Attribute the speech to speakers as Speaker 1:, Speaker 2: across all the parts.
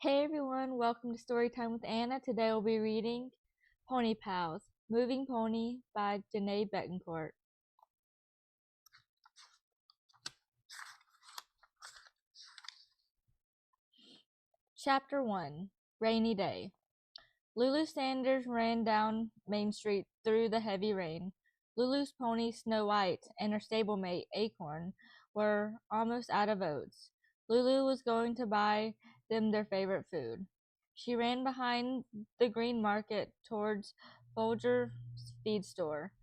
Speaker 1: Hey everyone, welcome to Storytime with Anna. Today we'll be reading Pony Pals, Moving Pony by Janae Betancourt. Chapter 1, Rainy Day. Lulu Sanders ran down Main Street through the heavy rain. Lulu's pony Snow White and her stablemate Acorn were almost out of oats. Lulu was going to buy them their favorite food. She ran behind the green market towards Folger's feed store.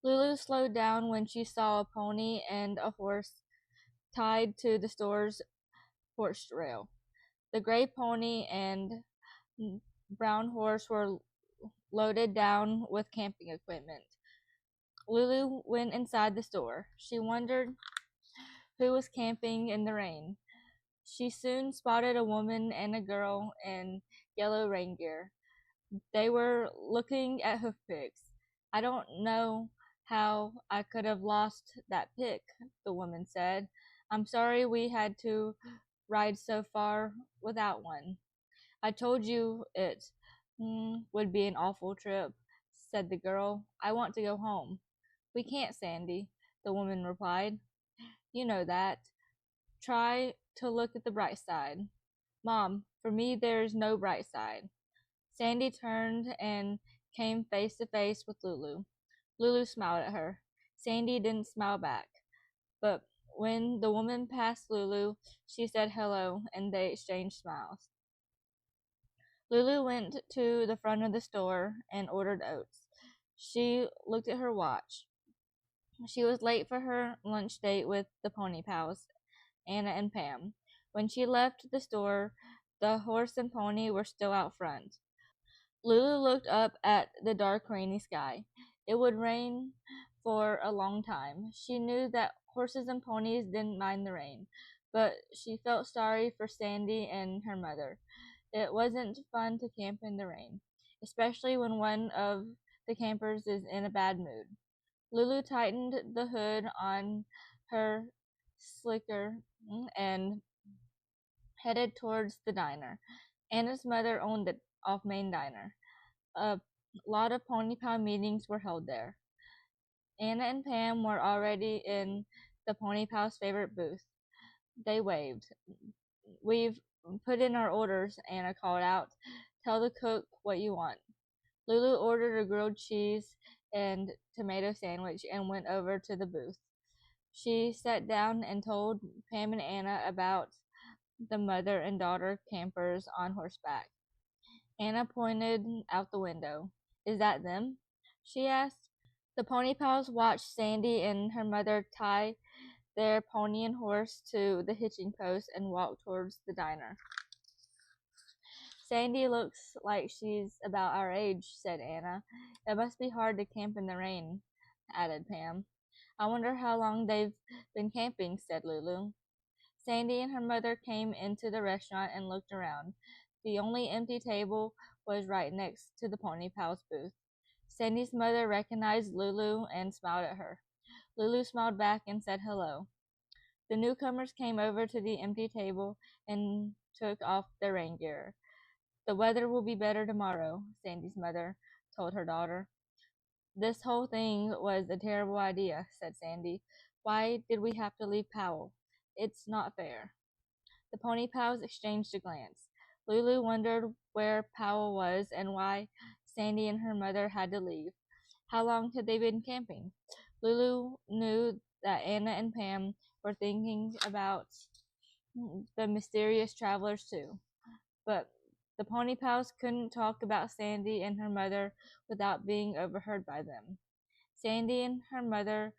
Speaker 1: Lulu slowed down when she saw a pony and a horse tied to the store's porch rail. The gray pony and brown horse were loaded down with camping equipment. Lulu went inside the store. She wondered who was camping in the rain. She soon spotted a woman and a girl in yellow rain gear. They were looking at hoof picks. "I don't know how I could have lost that pick," the woman said. "I'm sorry we had to ride so far without one. I told you it would be an awful trip," said the girl. "I want to go home." "We can't, Sandy," the woman replied. "You know that. Try to look at the bright side." "Mom, for me there's no bright side." Sandy turned and came face to face with Lulu. Lulu smiled at her. Sandy didn't smile back. But when the woman passed Lulu, she said hello, and they exchanged smiles. Lulu went to the front of the store and ordered oats. She looked at her watch. She was late for her lunch date with the Pony Pals, Anna and Pam. When she left the store, the horse and pony were still out front. Lulu looked up at the dark, rainy sky. It would rain for a long time. She knew that horses and ponies didn't mind the rain, but she felt sorry for Sandy and her mother. It wasn't fun to camp in the rain, especially when one of the campers is in a bad mood. Lulu tightened the hood on her slicker and headed towards the diner. Anna's mother owned the off Main diner. A lot of Pony Pound meetings were held there. Anna and Pam were already in the Pony Pal's favorite booth. They waved. "We've put in our orders," Anna called out. "Tell the cook what you want." Lulu ordered a grilled cheese and tomato sandwich and went over to the booth. She sat down and told Pam and Anna about the mother and daughter campers on horseback. Anna pointed out the window. "Is that them?" she asked. The Pony Pals watched Sandy and her mother tie their pony and horse to the hitching post and walk towards the diner. "Sandy looks like she's about our age," said Anna. "It must be hard to camp in the rain," added Pam. "I wonder how long they've been camping," said Lulu. Sandy and her mother came into the restaurant and looked around. The only empty table was right next to the Pony Pal's booth. Sandy's mother recognized Lulu and smiled at her. Lulu smiled back and said hello. The newcomers came over to the empty table and took off their rain gear. "The weather will be better tomorrow," Sandy's mother told her daughter. "This whole thing was a terrible idea," said Sandy. "Why did we have to leave Powell? It's not fair." The Pony Pals exchanged a glance. Lulu wondered where Powell was and why Sandy and her mother had to leave. How long had they been camping? Lulu knew that Anna and Pam were thinking about the mysterious travelers too, but the Pony Pals couldn't talk about Sandy and her mother without being overheard by them. Sandy and her mother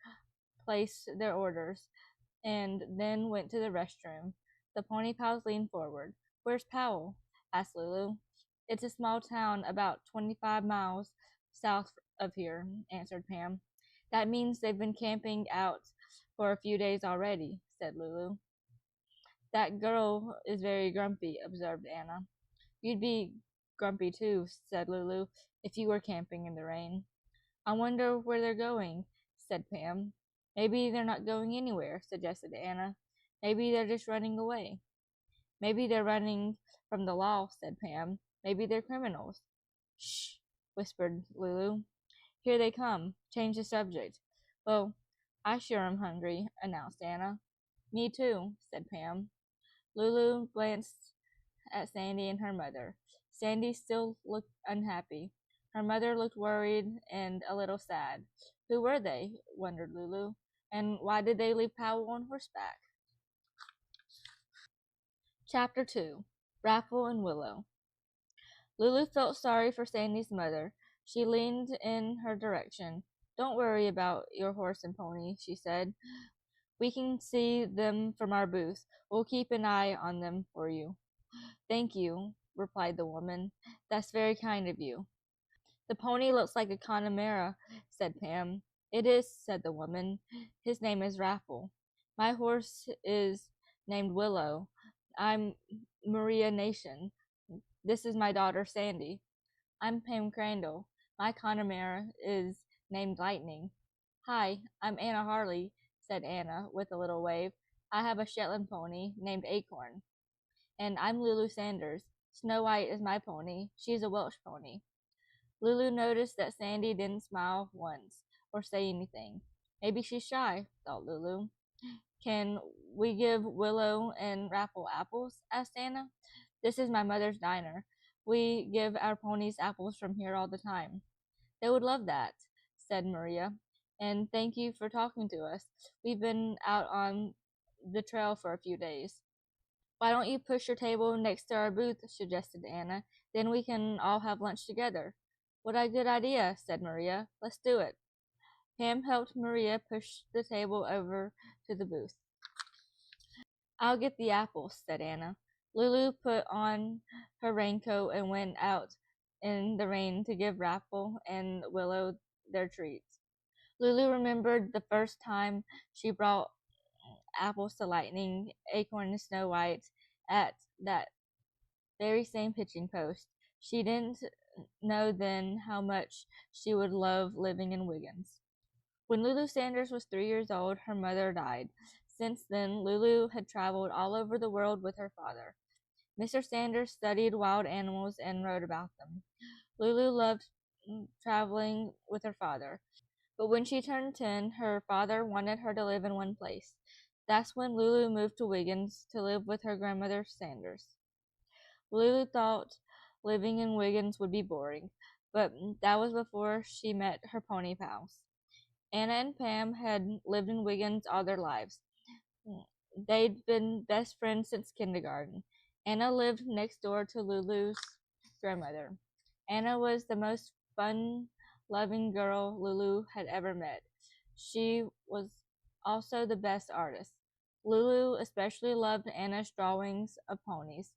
Speaker 1: placed their orders and then went to the restroom. The Pony Pals leaned forward. "Where's Powell?" asked Lulu. "It's a small town about 25 miles south of here," answered Pam. "That means they've been camping out for a few days already," said Lulu. "That girl is very grumpy," observed Anna. "You'd be grumpy too," said Lulu, "if you were camping in the rain." "I wonder where they're going," said Pam. "Maybe they're not going anywhere," suggested Anna. "Maybe they're just running away." "Maybe they're running from the law, said Pam. Maybe they're criminals. Shh, whispered Lulu. Here they come. Change the subject. Well, I sure am hungry, announced Anna. Me too, said Pam. Lulu glanced at Sandy and her mother. Sandy still looked unhappy. Her mother looked worried and a little sad. Who were they? Wondered Lulu. And why did they leave Powell on horseback? Chapter 2. Raffle and Willow. Lulu felt sorry for Sandy's mother. She leaned in her direction. Don't worry about your horse and pony, she said. We can see them from our booth. We'll keep an eye on them for you. Thank you, replied the woman. That's very kind of you. The pony looks like a Connemara, said Pam. It is, said the woman. His name is Raffle. My horse is named Willow. I'm Maria Nation. This is my daughter Sandy. I'm Pam Crandall. My Connemara is named Lightning. Hi, I'm Anna Harley, said Anna with a little wave. I have a Shetland pony named Acorn. And I'm Lulu Sanders. Snow White is my pony. She's a Welsh pony. Lulu noticed that Sandy didn't smile once or say anything. Maybe she's shy, thought Lulu. Can we give Willow and Raffle apples? Asked Anna. This is my mother's diner. We give our ponies apples from here all the time. They would love that, said Maria. And thank you for talking to us. We've been out on the trail for a few days. Why don't you push your table next to our booth, suggested Anna. Then we can all have lunch together. What a good idea, said Maria. Let's do it. Pam helped Maria push the table over to the booth. I'll get the apples, said Anna. Lulu put on her raincoat and went out in the rain to give Raffle and Willow their treats. Lulu remembered the first time she brought apples to Lightning, Acorn, and Snow White at that very same pitching post. She didn't know then how much she would love living in Wiggins. When Lulu Sanders was 3 years old, her mother died. Since then, Lulu had traveled all over the world with her father. Mr. Sanders studied wild animals and wrote about them. Lulu loved traveling with her father. But when she turned 10, her father wanted her to live in one place. That's when Lulu moved to Wiggins to live with her grandmother Sanders. Lulu thought living in Wiggins would be boring, but that was before she met her pony pals. Anna and Pam had lived in Wiggins all their lives. They'd been best friends since kindergarten. Anna lived next door to Lulu's grandmother. Anna was the most fun-loving girl Lulu had ever met. She was also the best artist. Lulu especially loved Anna's drawings of ponies,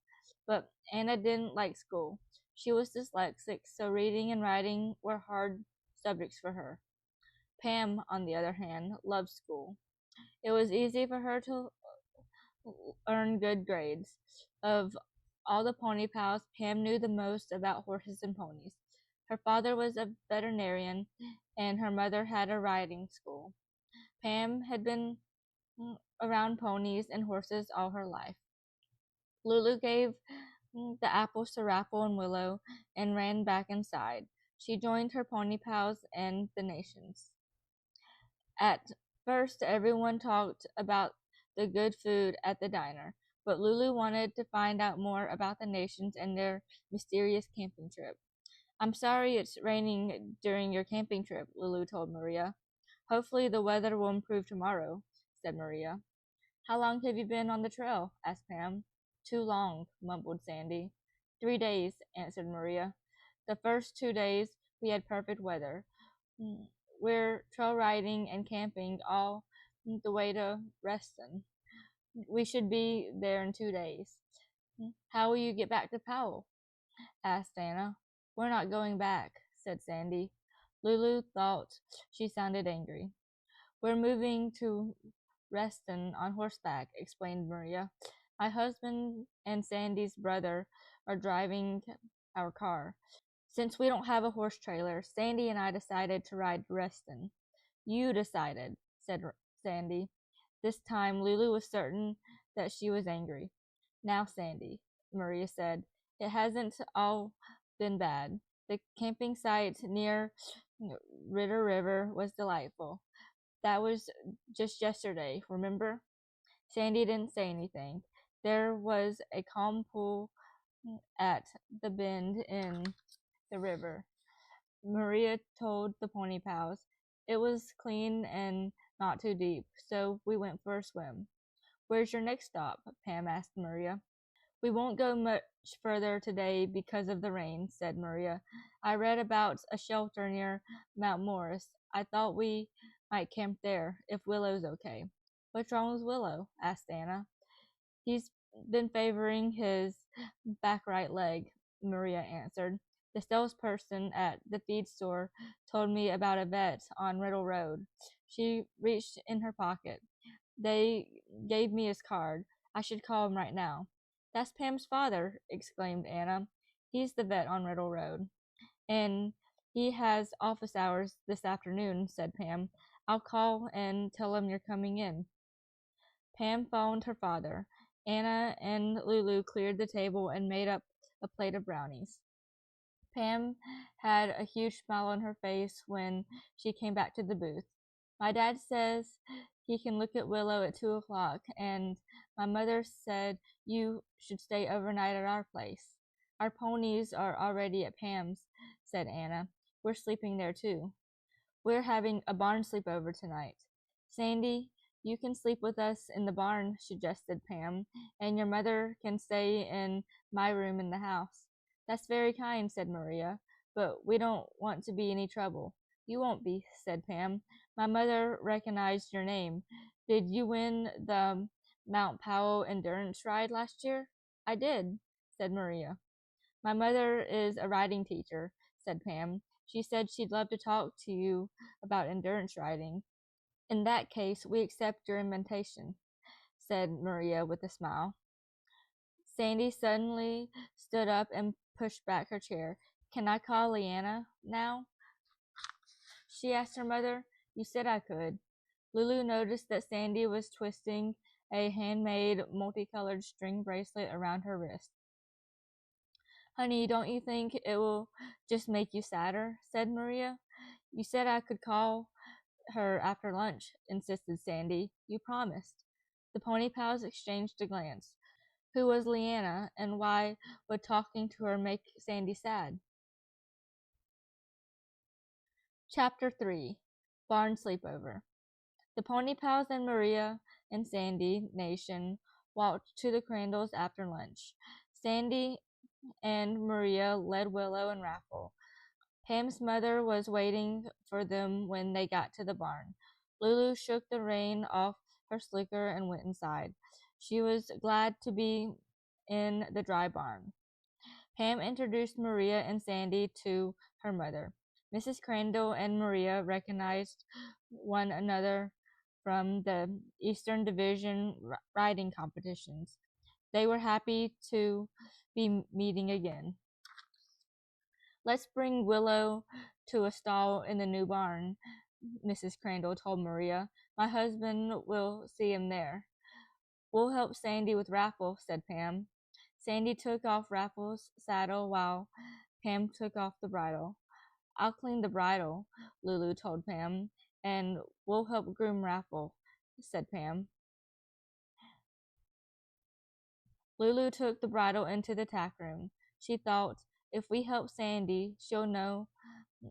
Speaker 1: but Anna didn't like school. She was dyslexic, so reading and writing were hard subjects for her. Pam, on the other hand, loved school. It was easy for her to earn good grades. Of all the pony pals, Pam knew the most about horses and ponies. Her father was a veterinarian, and her mother had a riding school. Pam had been around ponies and horses all her life. Lulu gave the apples to Raffle and Willow and ran back inside. She joined her pony pals and the nations. At first, everyone talked about the good food at the diner, but Lulu wanted to find out more about the nations and their mysterious camping trip. I'm sorry it's raining during your camping trip, Lulu told Maria. Hopefully the weather will improve tomorrow, said Maria. How long have you been on the trail? Asked Pam. Too long, mumbled Sandy. 3 days, answered Maria. The first 2 days we had perfect weather. We're trail riding and camping all the way to Reston. We should be there in 2 days. How will you get back to Powell? Asked Anna. We're not going back, said Sandy. Lulu thought she sounded angry. We're moving to Reston on horseback, explained Maria. My husband and Sandy's brother are driving our car. Since we don't have a horse trailer, Sandy and I decided to ride to Reston. You decided, said Sandy. This time Lulu was certain that she was angry. Now, Sandy, Maria said. It hasn't all been bad. The camping site near Ritter River was delightful. That was just yesterday, remember? Sandy didn't say anything. There was a calm pool at the bend in the river. Maria told the pony pals. It was clean and not too deep, so we went for a swim. Where's your next stop? Pam asked Maria. We won't go much further today because of the rain, said Maria. I read about a shelter near Mount Morris. I thought we might camp there, if Willow's okay. What's wrong with Willow? Asked Anna. He's been favoring his back right leg, Maria answered. The salesperson at the feed store told me about a vet on Riddle Road. She reached in her pocket. They gave me his card. I should call him right now. That's Pam's father, exclaimed Anna. He's the vet on Riddle Road. And he has office hours this afternoon, said Pam. I'll call and tell him you're coming in. Pam phoned her father. Anna and Lulu cleared the table and made up a plate of brownies. Pam had a huge smile on her face when she came back to the booth. My dad says he can look at Willow at 2 o'clock, and my mother said you should stay overnight at our place. Our ponies are already at Pam's, said Anna. We're sleeping there too. We're having a barn sleepover tonight. Sandy, you can sleep with us in the barn, suggested Pam, and your mother can stay in my room in the house. That's very kind, said Maria, but we don't want to be any trouble. You won't be, said Pam. My mother recognized your name. Did you win the Mount Powell endurance ride last year? I did, said Maria. My mother is a riding teacher, said Pam. She said she'd love to talk to you about endurance riding. In that case, we accept your invitation, said Maria with a smile. Sandy suddenly stood up and pushed back her chair. Can I call Leanna now? She asked her mother. You said I could. Lulu noticed that Sandy was twisting a handmade multicolored string bracelet around her wrist. Honey, don't you think it will just make you sadder? Said Maria. You said I could call her after lunch, insisted Sandy. You promised. The pony pals exchanged a glance. Who was Leanna, and why would talking to her make Sandy sad? Chapter 3 Barn Sleepover. The pony pals and Maria and Sandy Nation walked to the Crandalls after lunch. Sandy and Maria led Willow and Raffle. Pam's mother was waiting for them when they got to the barn. Lulu shook the rain off her slicker and went inside. She was glad to be in the dry barn. Pam introduced Maria and Sandy to her mother. Mrs. Crandall and Maria recognized one another from the Eastern Division riding competitions. They were happy to be meeting again. Let's bring Willow to a stall in the new barn, Mrs. Crandall told Maria. My husband will see him there. We'll help Sandy with Raffle, said Pam. Sandy took off Raffle's saddle while Pam took off the bridle. I'll clean the bridle, Lulu told Pam, and we'll help groom Raffle, said Pam. Lulu took the bridle into the tack room. She thought, if we help Sandy, she'll know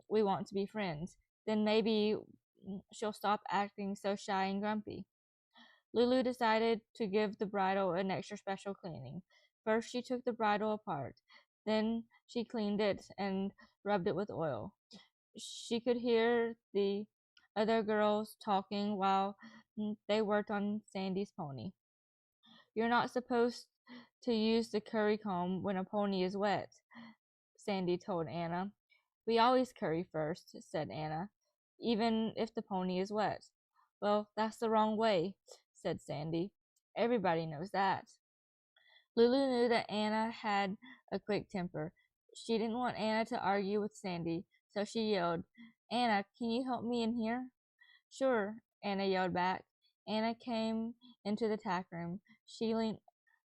Speaker 1: we want to be friends. Then maybe she'll stop acting so shy and grumpy. Lulu decided to give the bridle an extra special cleaning. First, she took the bridle apart. Then she cleaned it and rubbed it with oil. She could hear the other girls talking while they worked on Sandy's pony. You're not supposed to use the curry comb when a pony is wet, Sandy told Anna. We always curry first, said Anna, even if the pony is wet. Well, that's the wrong way, said Sandy. Everybody knows that. Lulu knew that Anna had a quick temper. She didn't want Anna to argue with Sandy, so she yelled, Anna, can you help me in here? Sure, Anna yelled back. Anna came into the tack room. She leaned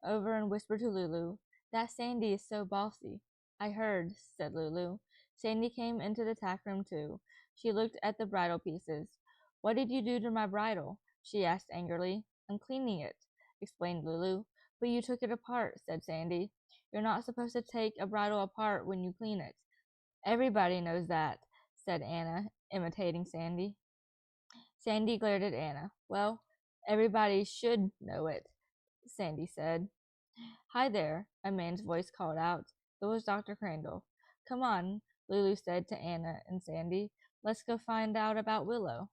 Speaker 1: over and whispered to Lulu, That Sandy is so bossy. I heard, said Lulu. Sandy came into the tack room too. She looked at the bridle pieces. What did you do to my bridle? She asked angrily. I'm cleaning it, explained Lulu. But you took it apart, said Sandy. You're not supposed to take a bridle apart when you clean it. Everybody knows that, said Anna, imitating Sandy. Sandy glared at Anna. Well, everybody should know it, Sandy said. Hi there, a man's voice called out. It was Dr. Crandall. Come on, Lulu said to Anna and Sandy. Let's go find out about Willow.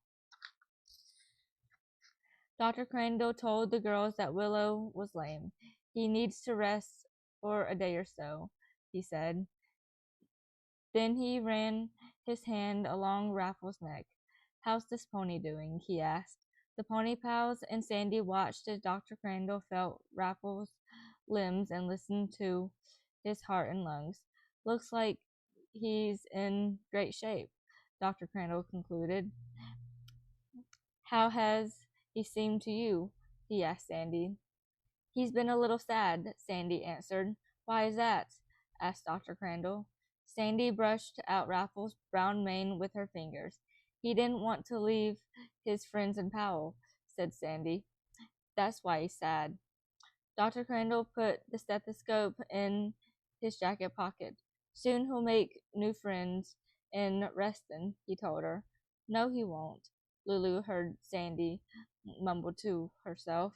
Speaker 1: Dr. Crandall told the girls that Willow was lame. He needs to rest for a day or so, he said. Then he ran his hand along Raffle's neck. How's this pony doing? He asked. The pony pals and Sandy watched as Dr. Crandall felt Raffle's limbs and listened to his heart and lungs. Looks like he's in great shape, Dr. Crandall concluded. How has he seemed to you? He asked Sandy. He's been a little sad, Sandy answered. Why is that? Asked Dr. Crandall. Sandy brushed out Raffle's brown mane with her fingers. He didn't want to leave his friends in Powell, said Sandy. That's why he's sad. Dr. Crandall put the stethoscope in his jacket pocket. Soon he'll make new friends in Reston, he told her. No, he won't, Lulu heard Sandy mumble to herself.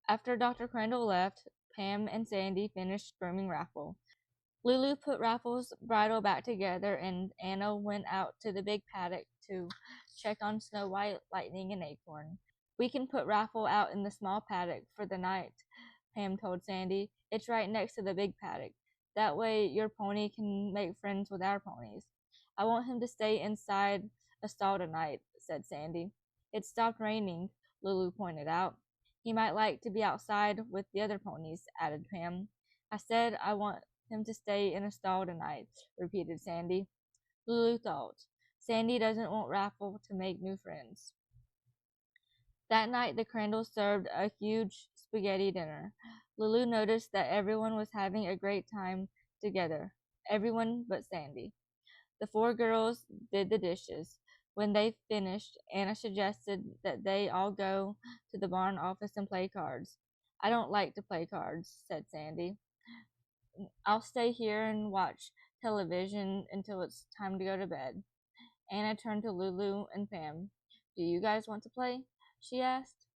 Speaker 1: After Dr. Crandall left, Pam and Sandy finished grooming Raffle. Lulu put Raffle's bridle back together, and Anna went out to the big paddock to check on Snow White, Lightning, and Acorn. We can put Raffle out in the small paddock for the night, Pam told Sandy. It's right next to the big paddock. That way your pony can make friends with our ponies. I want him to stay inside a stall tonight, said Sandy. It stopped raining, Lulu pointed out. He might like to be outside with the other ponies, added Pam. I said I want him to stay in a stall tonight, repeated Sandy. Lulu thought. Sandy doesn't want Raffle to make new friends. That night the Crandalls served a huge spaghetti dinner. Lulu noticed that everyone was having a great time together. Everyone but Sandy. The four girls did the dishes. When they finished, Anna suggested that they all go to the barn office and play cards. I don't like to play cards, said Sandy. I'll stay here and watch television until it's time to go to bed. Anna turned to Lulu and Pam. Do you guys want to play? She asked.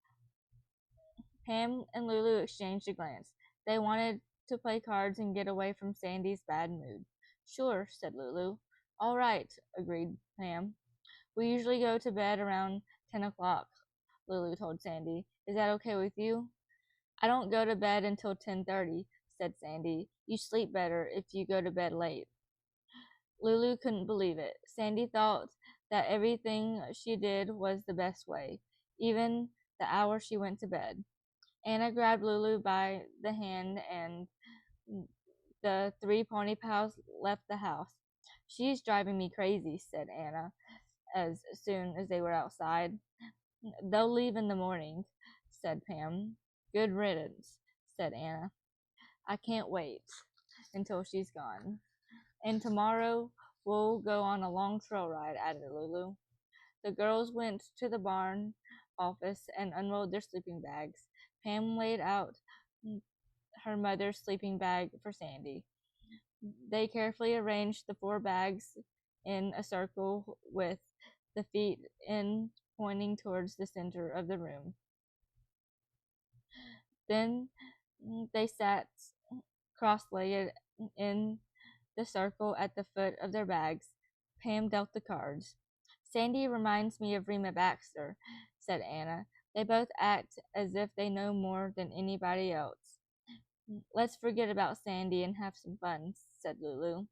Speaker 1: Pam and Lulu exchanged a glance. They wanted to play cards and get away from Sandy's bad mood. Sure, said Lulu. All right, agreed Pam. We usually go to bed around 10 o'clock, Lulu told Sandy. Is that okay with you? I don't go to bed until 10:30, said Sandy. You sleep better if you go to bed late. Lulu couldn't believe it. Sandy thought that everything she did was the best way, even the hour she went to bed. Anna grabbed Lulu by the hand and the three pony pals left the house. She's driving me crazy, said Anna, as soon as they were outside. They'll leave in the morning, said Pam. Good riddance, said Anna. I can't wait until she's gone. And tomorrow we'll go on a long trail ride, added Lulu. The girls went to the barn office and unrolled their sleeping bags. Pam laid out her mother's sleeping bag for Sandy. They carefully arranged the 4 bags in a circle with the feet in pointing towards the center of the room. Then they sat cross-legged in the circle at the foot of their bags. Pam dealt the cards. Sandy reminds me of Rima Baxter, said Anna. They both act as if they know more than anybody else. Let's forget about Sandy and have some fun, said Lulu.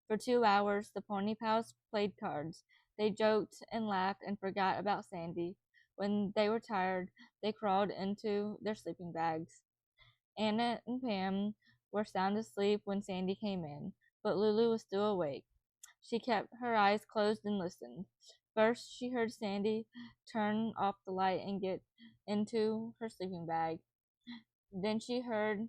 Speaker 1: For 2 hours, the pony pals played cards. They joked and laughed and forgot about Sandy. When they were tired, they crawled into their sleeping bags. Anna and Pam were sound asleep when Sandy came in, but Lulu was still awake. She kept her eyes closed and listened. First, she heard Sandy turn off the light and get into her sleeping bag. Then she heard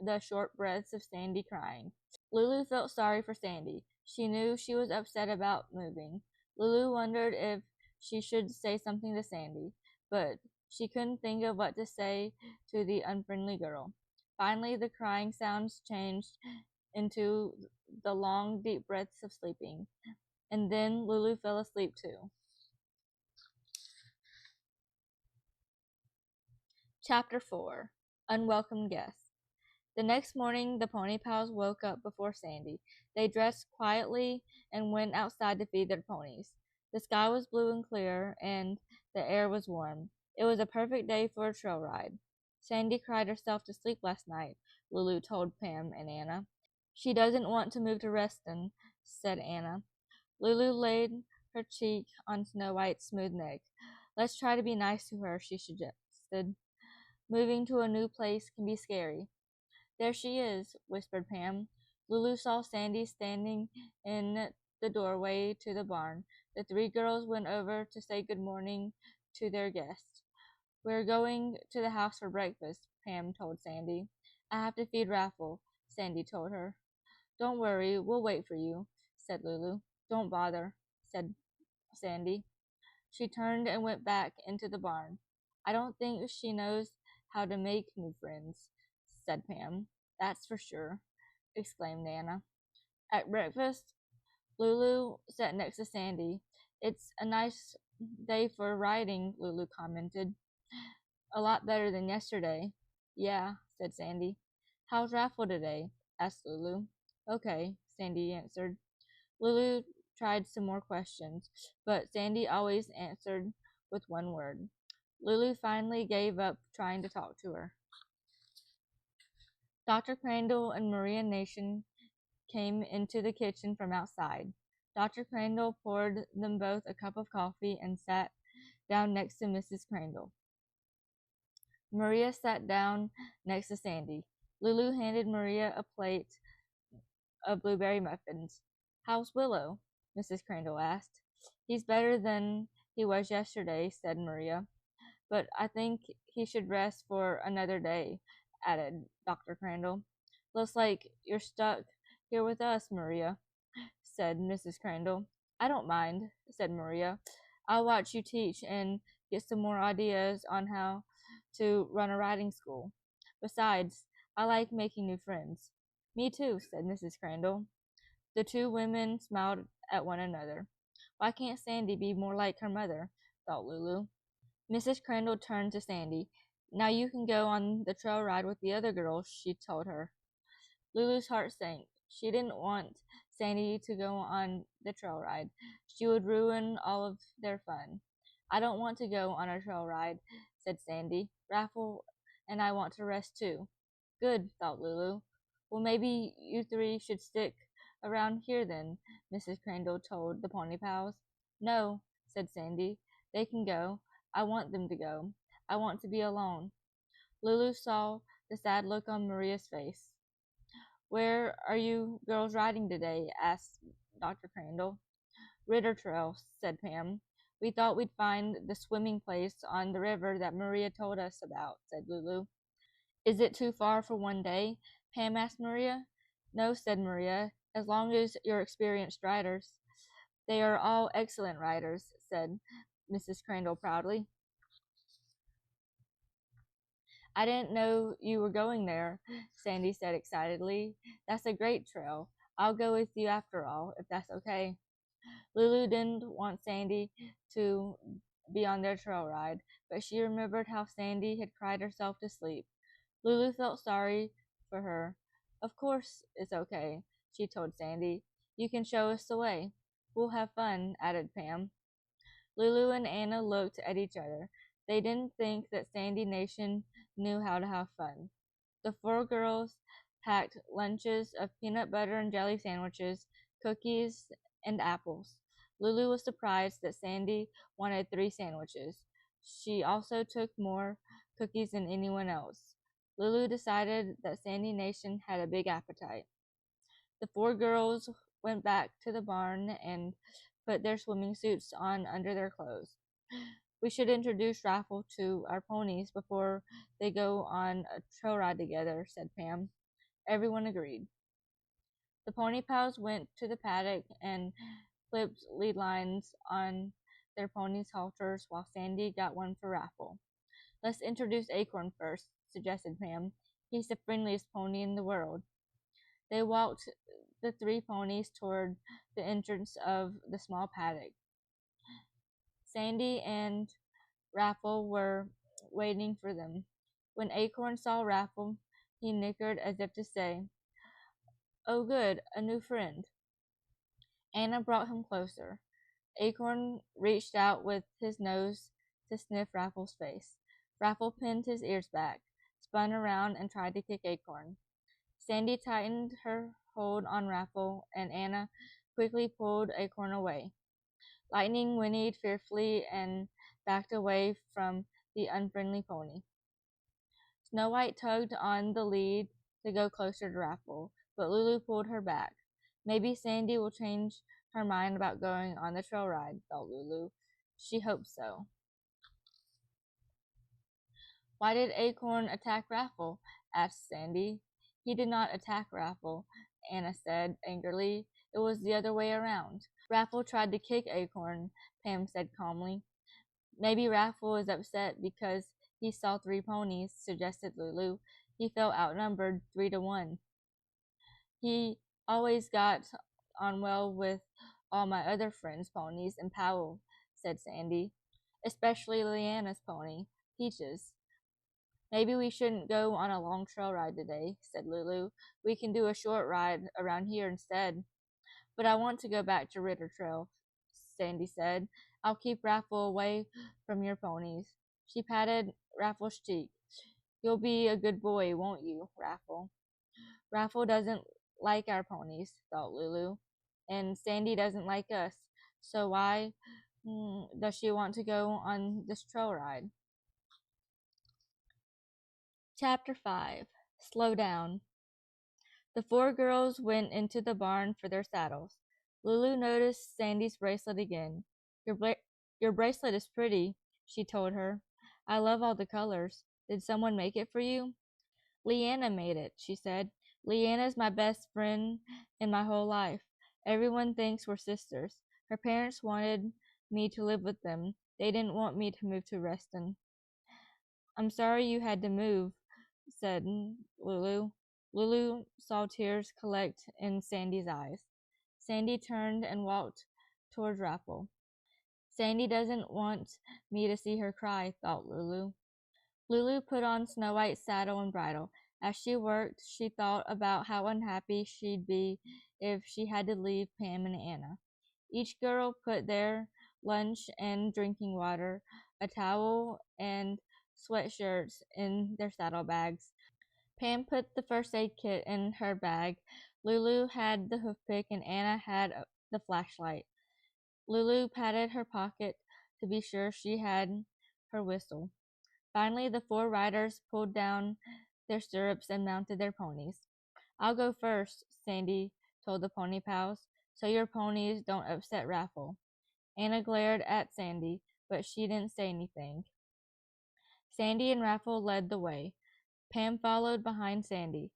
Speaker 1: the short breaths of Sandy crying. Lulu felt sorry for Sandy. She knew she was upset about moving. Lulu wondered if she should say something to Sandy, but she couldn't think of what to say to the unfriendly girl. Finally, the crying sounds changed into the long, deep breaths of sleeping, and then Lulu fell asleep too. Chapter 4 Unwelcome Guests. The next morning, the Pony Pals woke up before Sandy. They dressed quietly and went outside to feed their ponies. The sky was blue and clear, and the air was warm. It was a perfect day for a trail ride. Sandy cried herself to sleep last night, Lulu told Pam and Anna. She doesn't want to move to Reston, said Anna. Lulu laid her cheek on Snow White's smooth neck. Let's try to be nice to her, she suggested. Moving to a new place can be scary. There she is, whispered Pam. Lulu saw Sandy standing in the doorway to the barn. The three girls went over to say good morning to their guest. We're going to the house for breakfast, Pam told Sandy. I have to feed Raffle, Sandy told her. Don't worry, we'll wait for you, said Lulu. Don't bother, said Sandy. She turned and went back into the barn. I don't think she knows how to make new friends, said Pam. That's for sure, exclaimed Nana. At breakfast, Lulu sat next to Sandy. It's a nice day for riding, Lulu commented. A lot better than yesterday. Yeah, said Sandy. How's Raffle today? Asked Lulu. Okay, Sandy answered. Lulu tried some more questions, but Sandy always answered with one word. Lulu finally gave up trying to talk to her. Dr. Crandall and Maria Nation came into the kitchen from outside. Dr. Crandall poured them both a cup of coffee and sat down next to Mrs. Crandall. Maria sat down next to Sandy. Lulu handed Maria a plate of blueberry muffins. How's Willow? Mrs. Crandall asked. He's better than he was yesterday, said Maria. But I think he should rest for another day, added Dr. Crandall. Looks like you're stuck here with us, Maria, said Mrs. Crandall. I don't mind, said Maria. I'll watch you teach and get some more ideas on how to run a riding school. Besides, I like making new friends. Me too, said Mrs. Crandall. The two women smiled at one another. Why can't Sandy be more like her mother? Thought Lulu. Mrs. Crandall turned to Sandy. Now you can go on the trail ride with the other girls, she told her. Lulu's heart sank. She didn't want Sandy to go on the trail ride. She would ruin all of their fun. I don't want to go on a trail ride, said Sandy. Raffle and I want to rest too. Good, thought Lulu. Well, maybe you three should stick around here then, Mrs. Crandall told the Pony Pals. No, said Sandy. They can go. I want them to go. I want to be alone. Lulu saw the sad look on Maria's face. Where are you girls riding today? Asked Dr. Crandall. Ritter Trail, said Pam. We thought we'd find the swimming place on the river that Maria told us about, said Lulu. Is it too far for one day? Pam asked Maria. No, said Maria, as long as you're experienced riders. They are all excellent riders, said Mrs. Crandall proudly. I didn't know you were going there, Sandy said excitedly. That's a great trail. I'll go with you after all, if that's okay. Lulu didn't want Sandy to be on their trail ride, but she remembered how Sandy had cried herself to sleep. Lulu felt sorry for her. Of course it's okay, she told Sandy. You can show us the way. We'll have fun, added Pam. Lulu and Anna looked at each other. They didn't think that Sandy Nation knew how to have fun. The four girls packed lunches of peanut butter and jelly sandwiches, cookies, and apples. Lulu was surprised that Sandy wanted 3 sandwiches. She also took more cookies than anyone else. Lulu decided that Sandy Nation had a big appetite. The 4 girls went back to the barn and put their swimming suits on under their clothes. We should introduce Raffle to our ponies before they go on a trail ride together, said Pam. Everyone agreed. The pony pals went to the paddock and clipped lead lines on their ponies' halters while Sandy got one for Raffle. Let's introduce Acorn first, suggested Pam. He's the friendliest pony in the world. They walked the three ponies toward the entrance of the small paddock. Sandy and Raffle were waiting for them. When Acorn saw Raffle, he nickered as if to say, "Oh good, a new friend." Anna brought him closer. Acorn reached out with his nose to sniff Raffle's face. Raffle pinned his ears back, spun around, and tried to kick Acorn. Sandy tightened her hold on Raffle, and Anna quickly pulled Acorn away. Lightning whinnied fearfully and backed away from the unfriendly pony. Snow White tugged on the lead to go closer to Raffle, but Lulu pulled her back. Maybe Sandy will change her mind about going on the trail ride, thought Lulu. She hoped so. Why did Acorn attack Raffle? Asked Sandy. He did not attack Raffle, Anna said angrily. It was the other way around. Raffle tried to kick Acorn, Pam said calmly. Maybe Raffle is upset because he saw three ponies, suggested Lulu. He felt outnumbered 3-1. He always got on well with all my other friends' ponies and Powell, said Sandy. Especially Leanna's pony, Peaches. Maybe we shouldn't go on a long trail ride today, said Lulu. We can do a short ride around here instead. But I want to go back to Ritter Trail, Sandy said. I'll keep Raffle away from your ponies. She patted Raffle's cheek. You'll be a good boy, won't you, Raffle? Raffle doesn't like our ponies, thought Lulu, and Sandy doesn't like us. So why does she want to go on this trail ride? Chapter 5. Slow Down. The four girls went into the barn for their saddles. Lulu noticed Sandy's bracelet again. Your bracelet is pretty, she told her. I love all the colors. Did someone make it for you? Leanna made it, she said. Leanna's my best friend in my whole life. Everyone thinks we're sisters. Her parents wanted me to live with them. They didn't want me to move to Reston. I'm sorry you had to move, said Lulu. Lulu saw tears collect in Sandy's eyes. Sandy turned and walked toward Raffle. Sandy doesn't want me to see her cry, thought Lulu. Lulu put on Snow White's saddle and bridle. As she worked, she thought about how unhappy she'd be if she had to leave Pam and Anna. Each girl put their lunch and drinking water, a towel, and sweatshirts in their saddlebags. Pam put the first aid kit in her bag. Lulu had the hoof pick and Anna had the flashlight. Lulu patted her pocket to be sure she had her whistle. Finally, the four riders pulled down their stirrups and mounted their ponies. I'll go first, Sandy told the pony pals, so your ponies don't upset Raffle. Anna glared at Sandy, but she didn't say anything. Sandy and Raffle led the way. Pam followed behind Sandy.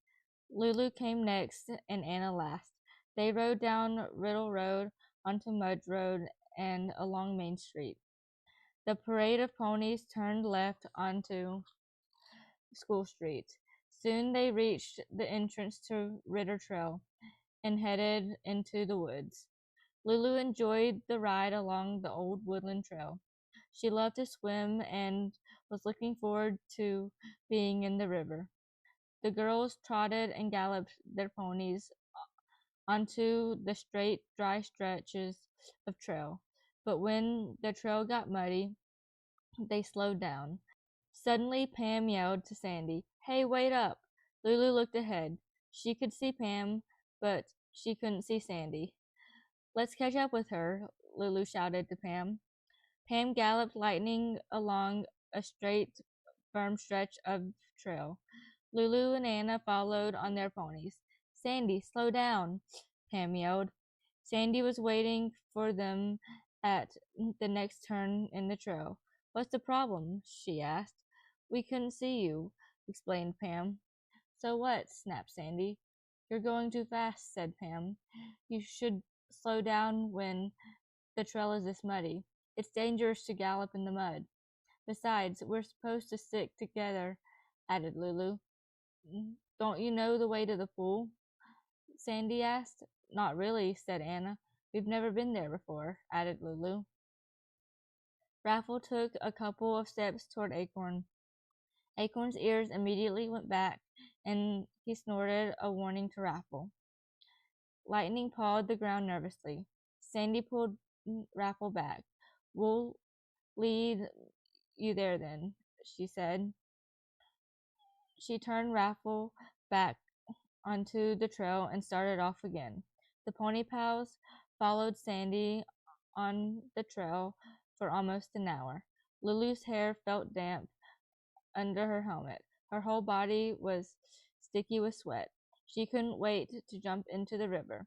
Speaker 1: Lulu came next, and Anna last. They rode down Riddle Road, onto Mudge Road, and along Main Street. The parade of ponies turned left onto School Street. Soon they reached the entrance to Ritter Trail and headed into the woods. Lulu enjoyed the ride along the old woodland trail. She loved to swim and was looking forward to being in the river. The girls trotted and galloped their ponies onto the straight, dry stretches of trail. But when the trail got muddy, they slowed down. Suddenly, Pam yelled to Sandy, Hey, wait up! Lulu looked ahead. She could see Pam, but she couldn't see Sandy. Let's catch up with her, Lulu shouted to Pam. Pam galloped lightning along a straight, firm stretch of trail. Lulu and Anna followed on their ponies. Sandy, slow down, Pam yelled. Sandy was waiting for them at the next turn in the trail. What's the problem? She asked. We couldn't see you, explained Pam. So what? Snapped Sandy. You're going too fast, said Pam. You should slow down when the trail is this muddy. It's dangerous to gallop in the mud. Besides, we're supposed to stick together, added Lulu. Don't you know the way to the pool? Sandy asked. Not really, said Anna. We've never been there before, added Lulu. Raffle took a couple of steps toward Acorn. Acorn's ears immediately went back, and he snorted a warning to Raffle. Lightning pawed the ground nervously. Sandy pulled Raffle back. We'll lead you there then, she said. She turned Raffle back onto the trail and started off again. The pony pals followed Sandy on the trail for almost an hour. Lulu's hair felt damp under her helmet. Her whole body was sticky with sweat. She couldn't wait to jump into the river.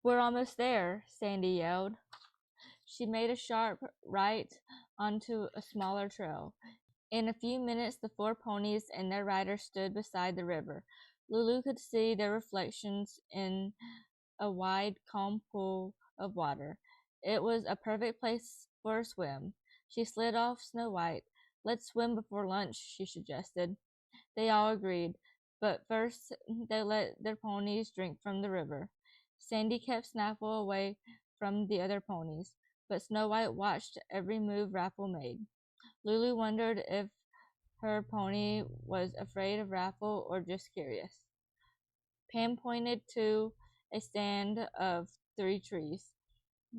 Speaker 1: We're almost there, Sandy yelled. She made a sharp right onto a smaller trail. In a few minutes, the 4 ponies and their riders stood beside the river. Lulu could see their reflections in a wide, calm pool of water. It was a perfect place for a swim. She slid off Snow White. Let's swim before lunch, she suggested. They all agreed, but first they let their ponies drink from the river. Sandy kept Snaffle away from the other ponies, but Snow White watched every move Raffle made. Lulu wondered if her pony was afraid of Raffle or just curious. Pam pointed to a stand of 3 trees.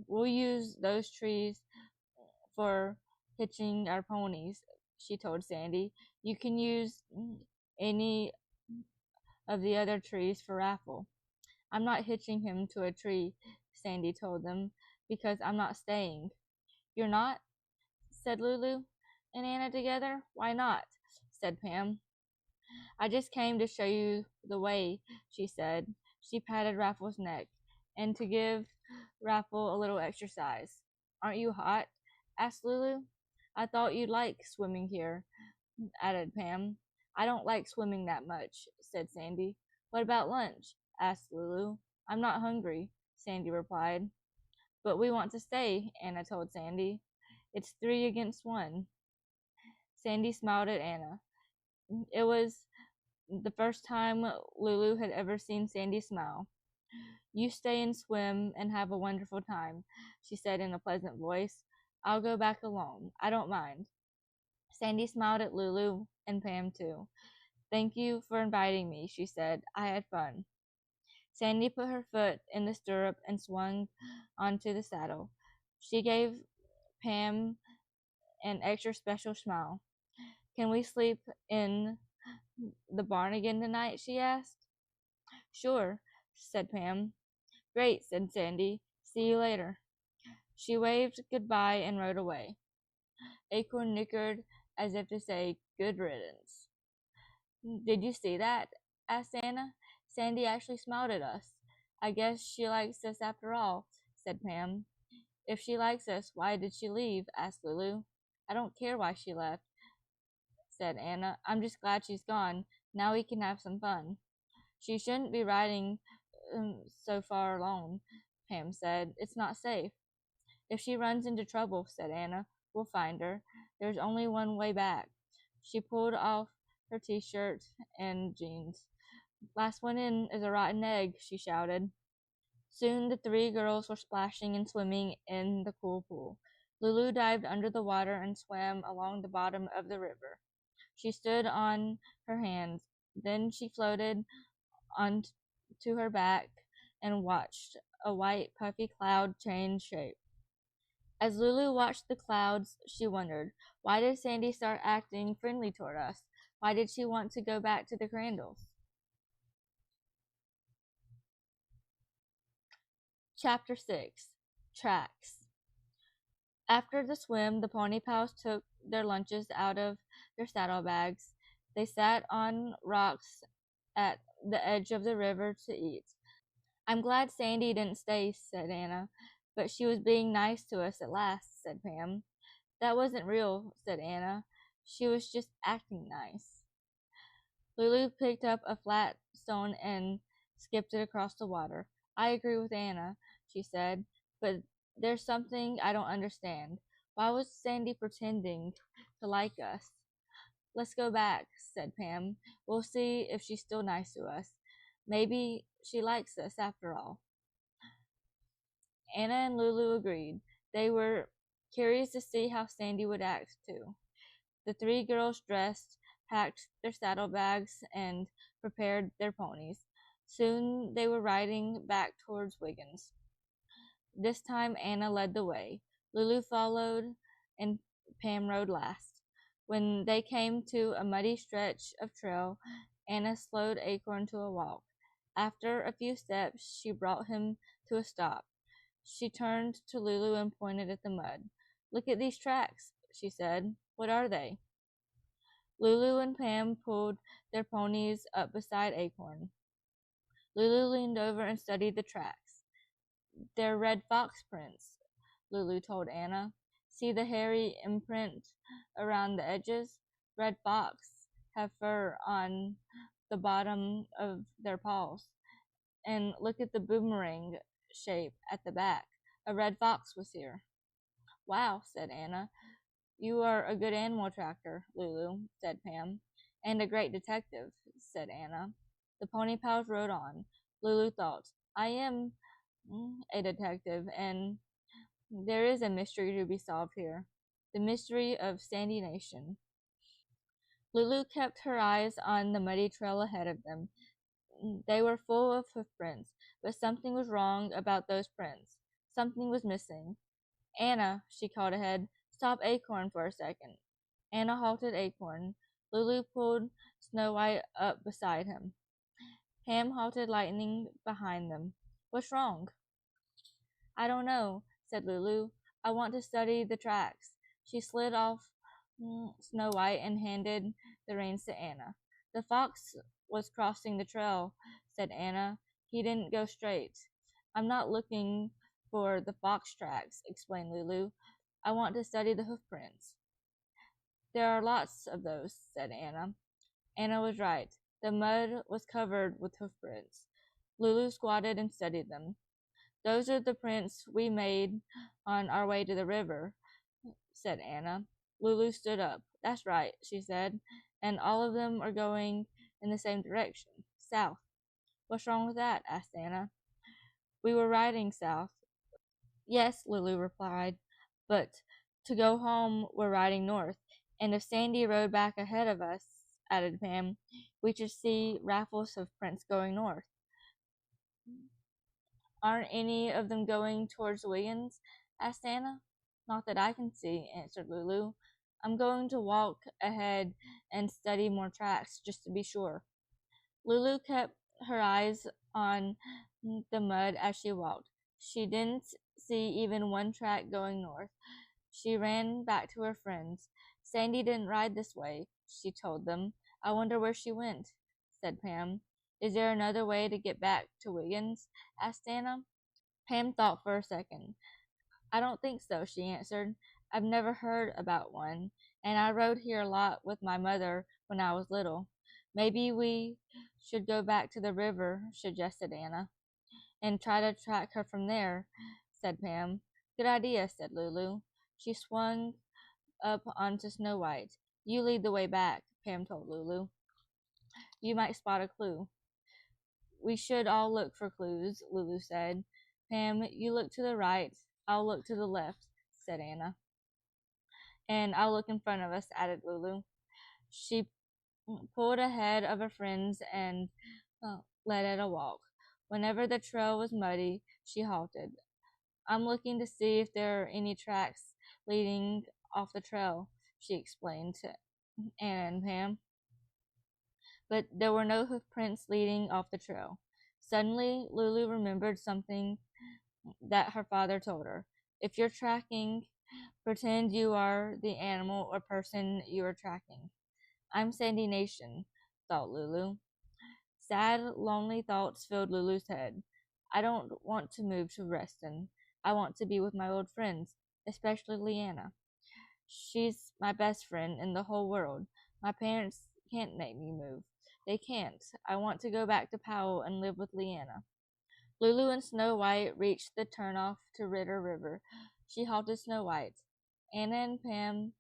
Speaker 1: We'll use those trees for hitching our ponies, she told Sandy. You can use any of the other trees for Raffle. I'm not hitching him to a tree, Sandy told them, because I'm not staying. You're not? Said Lulu and Anna together. Why not? Said Pam. I just came to show you the way, she said. She patted Raffle's neck, and to give Raffle a little exercise. Aren't you hot? Asked Lulu. I thought you'd like swimming here, added Pam. I don't like swimming that much, said Sandy. What about lunch? Asked Lulu. I'm not hungry, Sandy replied. But we want to stay, Anna told Sandy. It's 3 against 1. Sandy smiled at Anna. It was the first time Lulu had ever seen Sandy smile. You stay and swim and have a wonderful time, she said in a pleasant voice. I'll go back alone. I don't mind. Sandy smiled at Lulu and Pam too. Thank you for inviting me, she said. I had fun. Sandy put her foot in the stirrup and swung onto the saddle. She gave Pam an extra special smile. Can we sleep in the barn again tonight? She asked. Sure, said Pam. Great, said Sandy. See you later. She waved goodbye and rode away. Acorn nickered as if to say, good riddance. Did you see that? Asked Anna. Sandy actually smiled at us. I guess she likes us after all, said Pam. If she likes us, why did she leave? Asked Lulu. I don't care why she left, said Anna. I'm just glad she's gone. Now we can have some fun. She shouldn't be riding so far alone, Pam said. It's not safe. If she runs into trouble, said Anna, we'll find her. There's only one way back. She pulled off her t-shirt and jeans. Last one in is a rotten egg, she shouted. Soon the 3 girls were splashing and swimming in the cool pool. Lulu dived under the water and swam along the bottom of the river. She stood on her hands. Then she floated onto her back and watched a white puffy cloud change shape. As Lulu watched the clouds, she wondered, why did Sandy start acting friendly toward us? Why did she want to go back to the Crandalls? Chapter 6. Tracks. After the swim, the pony pals took their lunches out of their saddlebags. They sat on rocks at the edge of the river to eat. I'm glad Sandy didn't stay, said Anna, but she was being nice to us at last, said Pam. That wasn't real, said Anna. She was just acting nice. Lulu picked up a flat stone and skipped it across the water. I agree with Anna, she said, but there's something I don't understand. Why was Sandy pretending to like us? Let's go back, said Pam. We'll see if she's still nice to us. Maybe she likes us after all. Anna and Lulu agreed. They were curious to see how Sandy would act, too. The three girls dressed, packed their saddlebags, and prepared their ponies. Soon they were riding back towards Wiggins. This time Anna led the way. Lulu followed, and Pam rode last. When they came to a muddy stretch of trail, Anna slowed Acorn to a walk. After a few steps, she brought him to a stop. She turned to Lulu and pointed at the mud. Look at these tracks, she said. What are they? Lulu and Pam pulled their ponies up beside Acorn. Lulu leaned over and studied the tracks. They're red fox prints, Lulu told Anna. See the hairy imprint around the edges? Red fox have fur on the bottom of their paws. And look at the boomerang shape at the back. A red fox was here. Wow, said Anna. You are a good animal tracker, Lulu, said Pam. And a great detective, said Anna. The pony pals rode on. Lulu thought, I am a detective, and there is a mystery to be solved here. The mystery of Sandy Nation. Lulu kept her eyes on the muddy trail ahead of them. They were full of hoofprints, but something was wrong about those prints. Something was missing. Anna, she called ahead, stop Acorn for a second. Anna halted Acorn. Lulu pulled Snow White up beside him. Pam halted Lightning behind them. What's wrong? I don't know, said Lulu. I want to study the tracks. She slid off Snow White and handed the reins to Anna. The fox was crossing the trail, said Anna. He didn't go straight. I'm not looking for the fox tracks, explained Lulu. I want to study the hoofprints. There are lots of those, said Anna. Anna was right. The mud was covered with hoofprints. Lulu squatted and studied them. Those are the prints we made on our way to the river, said Anna. Lulu stood up. That's right, she said, and all of them are going in the same direction, south. What's wrong with that? Asked Anna. We were riding south. Yes, Lulu replied, but to go home we're riding north, and if Sandy rode back ahead of us, added Pam, we should see Raffle's hoofprints going north. Aren't any of them going towards Wiggins? Asked Anna. Not that I can see, answered Lulu. I'm going to walk ahead and study more tracks just to be sure. Lulu kept her eyes on the mud as she walked. She didn't see even one track going north. She ran back to her friends. Sandy didn't ride this way, she told them. I wonder where she went, said Pam. Is there another way to get back to Wiggins? Asked Anna. Pam thought for a second. I don't think so, she answered. I've never heard about one, and I rode here a lot with my mother when I was little. Maybe we should go back to the river, suggested Anna, and try to track her from there, said Pam. Good idea, said Lulu. She swung up onto Snow White. You lead the way back, Pam told Lulu. You might spot a clue. We should all look for clues, Lulu said. Pam, you look to the right. I'll look to the left, said Anna. And I'll look in front of us, added Lulu. She pulled ahead of her friends and led at a walk. Whenever the trail was muddy, she halted. I'm looking to see if there are any tracks leading off the trail, she explained to Anna and Pam. But there were no hoofprints leading off the trail. Suddenly, Lulu remembered something that her father told her. If you're tracking, pretend you are the animal or person you are tracking. I'm Sandy Nation, thought Lulu. Sad, lonely thoughts filled Lulu's head. I don't want to move to Reston. I want to be with my old friends, especially Leanna. She's my best friend in the whole world. My parents can't make me move. They can't. I want to go back to Powell and live with Leanna. Lulu and Snow White reached the turnoff to Ritter River. She halted Snow White. Anna and Pam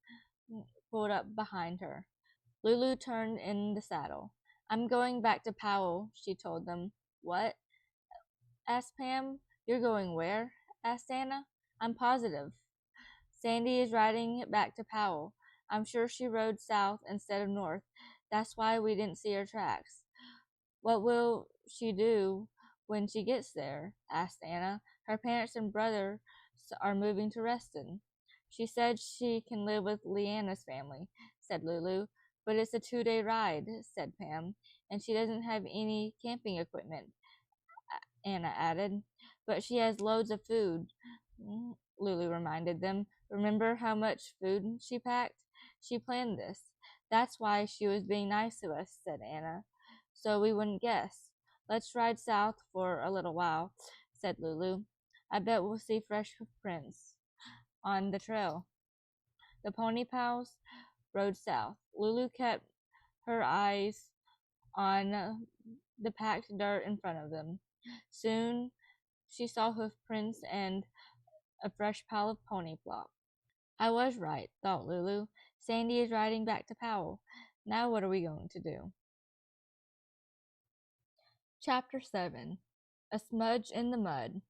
Speaker 1: pulled up behind her. Lulu turned in the saddle. I'm going back to Powell, she told them. What? Asked Pam. You're going where? Asked Anna. I'm positive. Sandy is riding back to Powell. I'm sure she rode south instead of north. That's why we didn't see her tracks. What will she do when she gets there? Asked Anna. Her parents and brother are moving to Reston. She said she can live with Leanna's family, said Lulu. But it's a 2-day ride, said Pam, and she doesn't have any camping equipment, Anna added. But she has loads of food, Lulu reminded them. Remember how much food she packed? She planned this. That's why she was being nice to us, said Anna. So we wouldn't guess. Let's ride south for a little while, said Lulu. I bet we'll see fresh prints on the trail. The pony pals rode south. Lulu kept her eyes on the packed dirt in front of them. Soon she saw hoof prints and a fresh pile of pony flop. I was right, thought Lulu. Sandy is riding back to Powell. Now what are we going to do? Chapter 7. A Smudge in the Mud.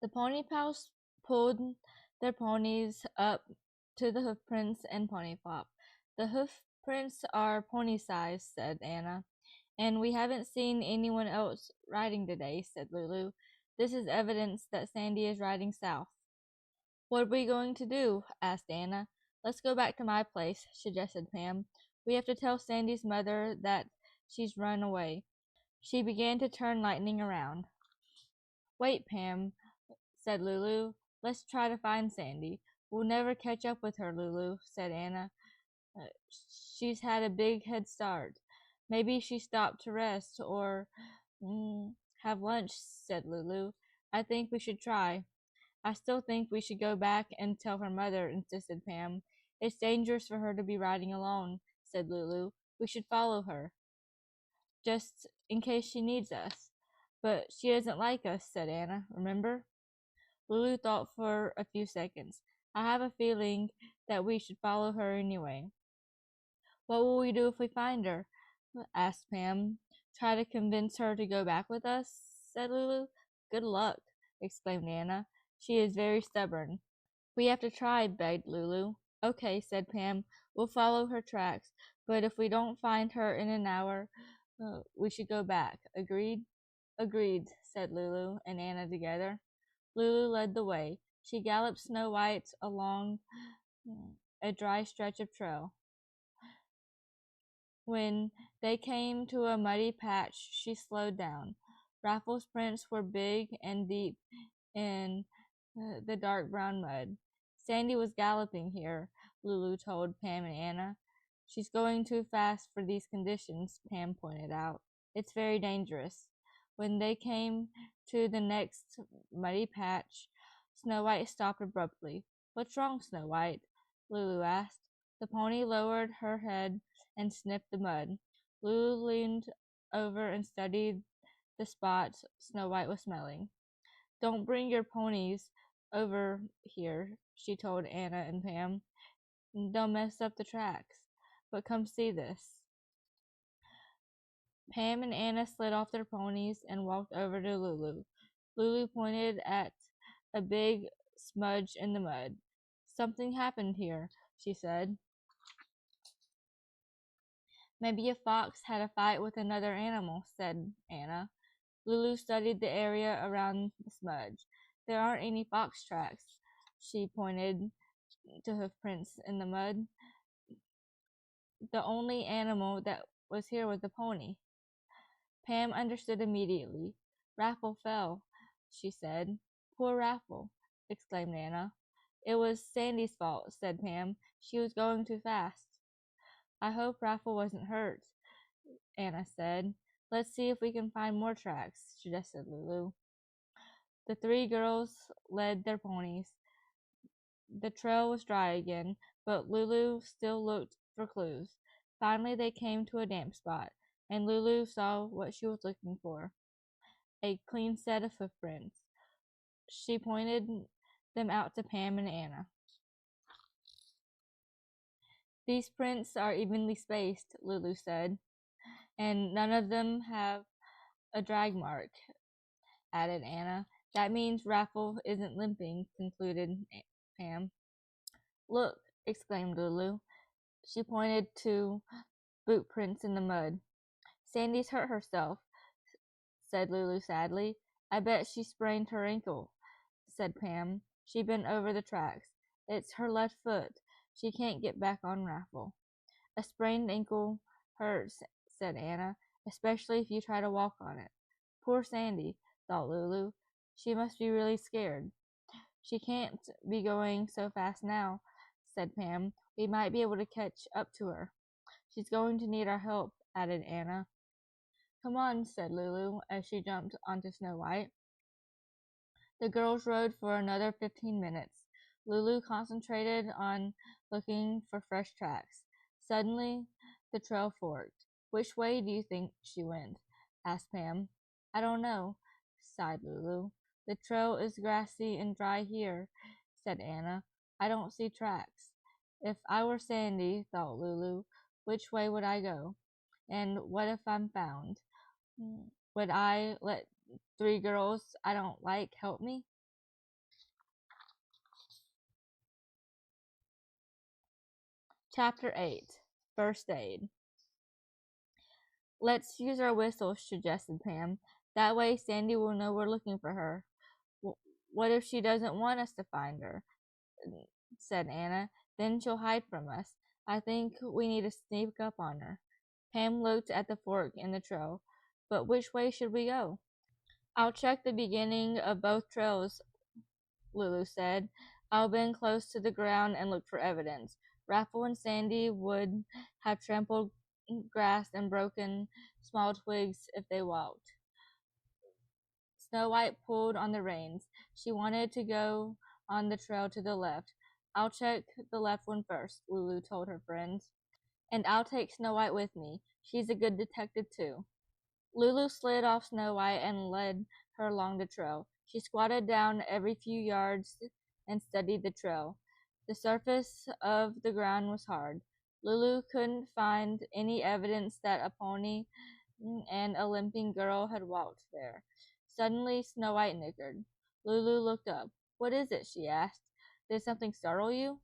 Speaker 1: The pony pals pulled their ponies up to the hoof prints and pony flop. The hoof prints are pony size, said Anna. And we haven't seen anyone else riding today, said Lulu. This is evidence that Sandy is riding south. What are we going to do? Asked Anna. Let's go back to my place, suggested Pam. We have to tell Sandy's mother that she's run away. She began to turn Lightning around. Wait, Pam, said Lulu. Let's try to find Sandy. We'll never catch up with her, Lulu, said Anna. She's had a big head start. Maybe she stopped to rest or have lunch, said Lulu. I think we should try. I still think we should go back and tell her mother, insisted Pam. It's dangerous for her to be riding alone, said Lulu. We should follow her, just in case she needs us. But she doesn't like us, said Anna, remember? Lulu thought for a few seconds. I have a feeling that we should follow her anyway. What will we do if we find her? Asked Pam. Try to convince her to go back with us, said Lulu. Good luck, exclaimed Anna. She is very stubborn. We have to try, begged Lulu. Okay, said Pam. We'll follow her tracks, but if we don't find her in an hour, we should go back. Agreed? Agreed, said Lulu and Anna together. Lulu led the way. She galloped Snow White along a dry stretch of trail. When they came to a muddy patch, she slowed down. Raffle's prints were big and deep in the dark brown mud. Sandy was galloping here, Lulu told Pam and Anna. She's going too fast for these conditions, Pam pointed out. It's very dangerous. When they came to the next muddy patch, Snow White stopped abruptly. What's wrong, Snow White? Lulu asked. The pony lowered her head and sniffed the mud. Lulu leaned over and studied the spot Snow White was smelling. Don't bring your ponies over here, she told Anna and Pam. They'll mess up the tracks. But come see this. Pam and Anna slid off their ponies and walked over to Lulu. Lulu pointed at a big smudge in the mud. Something happened here, she said. Maybe a fox had a fight with another animal, said Anna. Lulu studied the area around the smudge. There aren't any fox tracks. She pointed to hoof prints in the mud. The only animal that was here was the pony. Pam understood immediately. Raffle fell, she said. Poor Raffle, exclaimed Anna. It was Sandy's fault, said Pam. She was going too fast. I hope Raffle wasn't hurt, Anna said. Let's see if we can find more tracks, suggested Lulu. The three girls led their ponies. The trail was dry again, but Lulu still looked for clues. Finally, they came to a damp spot, and Lulu saw what she was looking for, a clean set of footprints. She pointed them out to Pam and Anna. These prints are evenly spaced, Lulu said, and none of them have a drag mark, added Anna. That means Raffle isn't limping, concluded Pam. Look, exclaimed Lulu. She pointed to boot prints in the mud. Sandy's hurt herself, said Lulu sadly. I bet she sprained her ankle, said Pam. She bent over the tracks. It's her left foot. She can't get back on Raffle. A sprained ankle hurts, said Anna, especially if you try to walk on it. Poor Sandy, thought Lulu. She must be really scared. She can't be going so fast now, said Pam. We might be able to catch up to her. She's going to need our help, added Anna. Come on, said Lulu as she jumped onto Snow White. The girls rode for another 15 minutes. Lulu concentrated on looking for fresh tracks. Suddenly, the trail forked. Which way do you think she went? Asked Pam. I don't know, sighed Lulu. The trail is grassy and dry here, said Anna. I don't see tracks. If I were Sandy, thought Lulu, which way would I go? And what if I'm found? Would I let 3 girls I don't like help me? Chapter 8 First Aid. Let's use our whistles, suggested Pam. That way Sandy will know we're looking for her. What if she doesn't want us to find her? Said Anna. Then she'll hide from us. I think we need to sneak up on her. Pam looked at the fork in the trail. But which way should we go? I'll check the beginning of both trails, Lulu said. I'll bend close to the ground and look for evidence. Raffle and Sandy would have trampled grass and broken small twigs if they walked. Snow White pulled on the reins. She wanted to go on the trail to the left. I'll check the left one first, Lulu told her friends. And I'll take Snow White with me. She's a good detective, too. Lulu slid off Snow White and led her along the trail. She squatted down every few yards and studied the trail. The surface of the ground was hard. Lulu couldn't find any evidence that a pony and a limping girl had walked there. Suddenly, Snow White nickered. Lulu looked up. What is it? She asked. Did something startle you?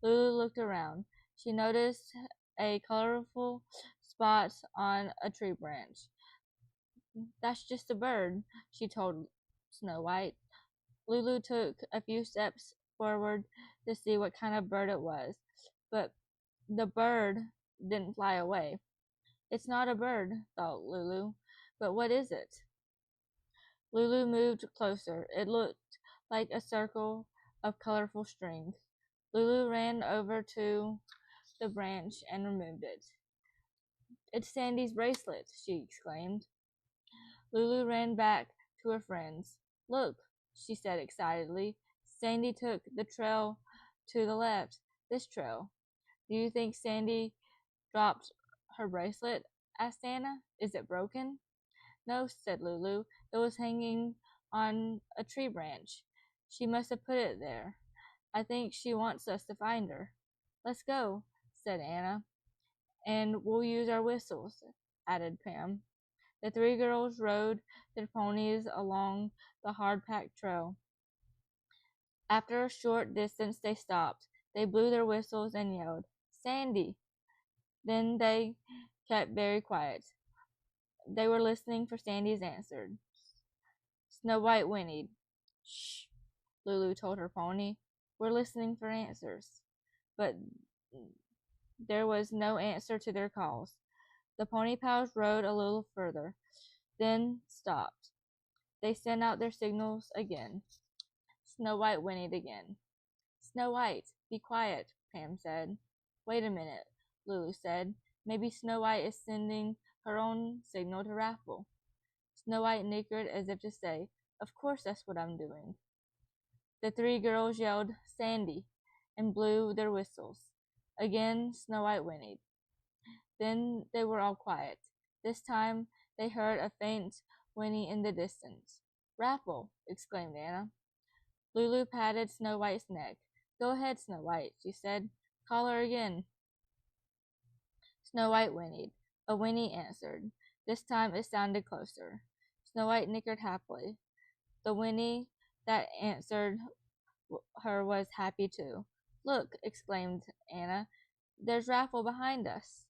Speaker 1: Lulu looked around. She noticed a colorful spot on a tree branch. That's just a bird, she told Snow White. Lulu took a few steps forward to see what kind of bird it was, but the bird didn't fly away. It's not a bird, thought Lulu, but what is it? Lulu moved closer. It looked like a circle of colorful strings. Lulu ran over to the branch and removed it. It's Sandy's bracelet, she exclaimed. Lulu ran back to her friends. Look, she said excitedly. Sandy took the trail to the left, this trail. Do you think Sandy dropped her bracelet? Asked Anna. Is it broken? No, said Lulu. It was hanging on a tree branch. She must have put it there. I think she wants us to find her. Let's go, said Anna. And we'll use our whistles, added Pam. The 3 girls rode their ponies along the hard-packed trail. After a short distance, they stopped. They blew their whistles and yelled, Sandy! Then they kept very quiet. They were listening for Sandy's answer. Snow White whinnied. Shh, Lulu told her pony. We're listening for answers. But there was no answer to their calls. The pony pals rode a little further, then stopped. They sent out their signals again. Snow White whinnied again. Snow White, be quiet, Pam said. Wait a minute, Lulu said. Maybe Snow White is sending her own signal to Raffle. Snow White nickered as if to say, Of course that's what I'm doing. The 3 girls yelled, Sandy, and blew their whistles. Again, Snow White whinnied. Then they were all quiet. This time they heard a faint whinny in the distance. Raffle! Exclaimed Anna. Lulu patted Snow White's neck. Go ahead, Snow White, she said. Call her again. Snow White whinnied. A whinny answered. This time it sounded closer. Snow White nickered happily. The whinny that answered her was happy too. Look, exclaimed Anna. There's Raffle behind us.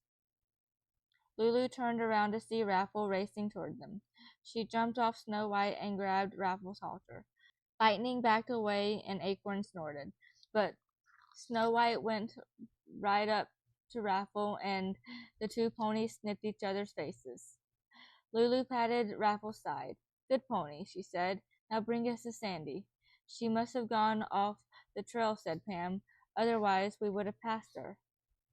Speaker 1: Lulu turned around to see Raffle racing toward them. She jumped off Snow White and grabbed Raffle's halter. Lightning backed away and Acorn snorted, but Snow White went right up to Raffle and the two ponies sniffed each other's faces. Lulu patted Raffle's side. Good pony, she said. Now bring us to Sandy. She must have gone off the trail, said Pam. Otherwise we would have passed her.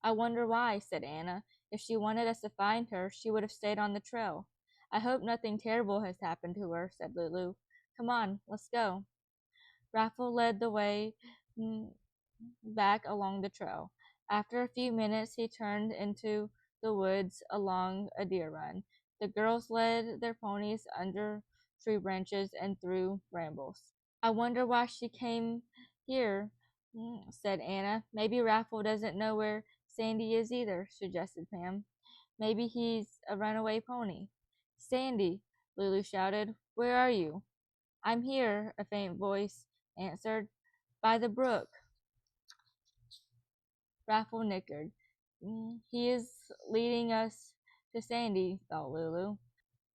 Speaker 1: I wonder why, said Anna. If she wanted us to find her, she would have stayed on the trail. I hope nothing terrible has happened to her, said Lulu. Come on, let's go. Raffle led the way back along the trail. After a few minutes, he turned into the woods along a deer run. The girls led their ponies under tree branches and through brambles. I wonder why she came here, said Anna. Maybe Raffle doesn't know where Sandy is either, suggested Pam. Maybe he's a runaway pony. Sandy, Lulu shouted. Where are you? I'm here, a faint voice answered. By the brook. Raffle nickered. He is leading us to Sandy, thought Lulu.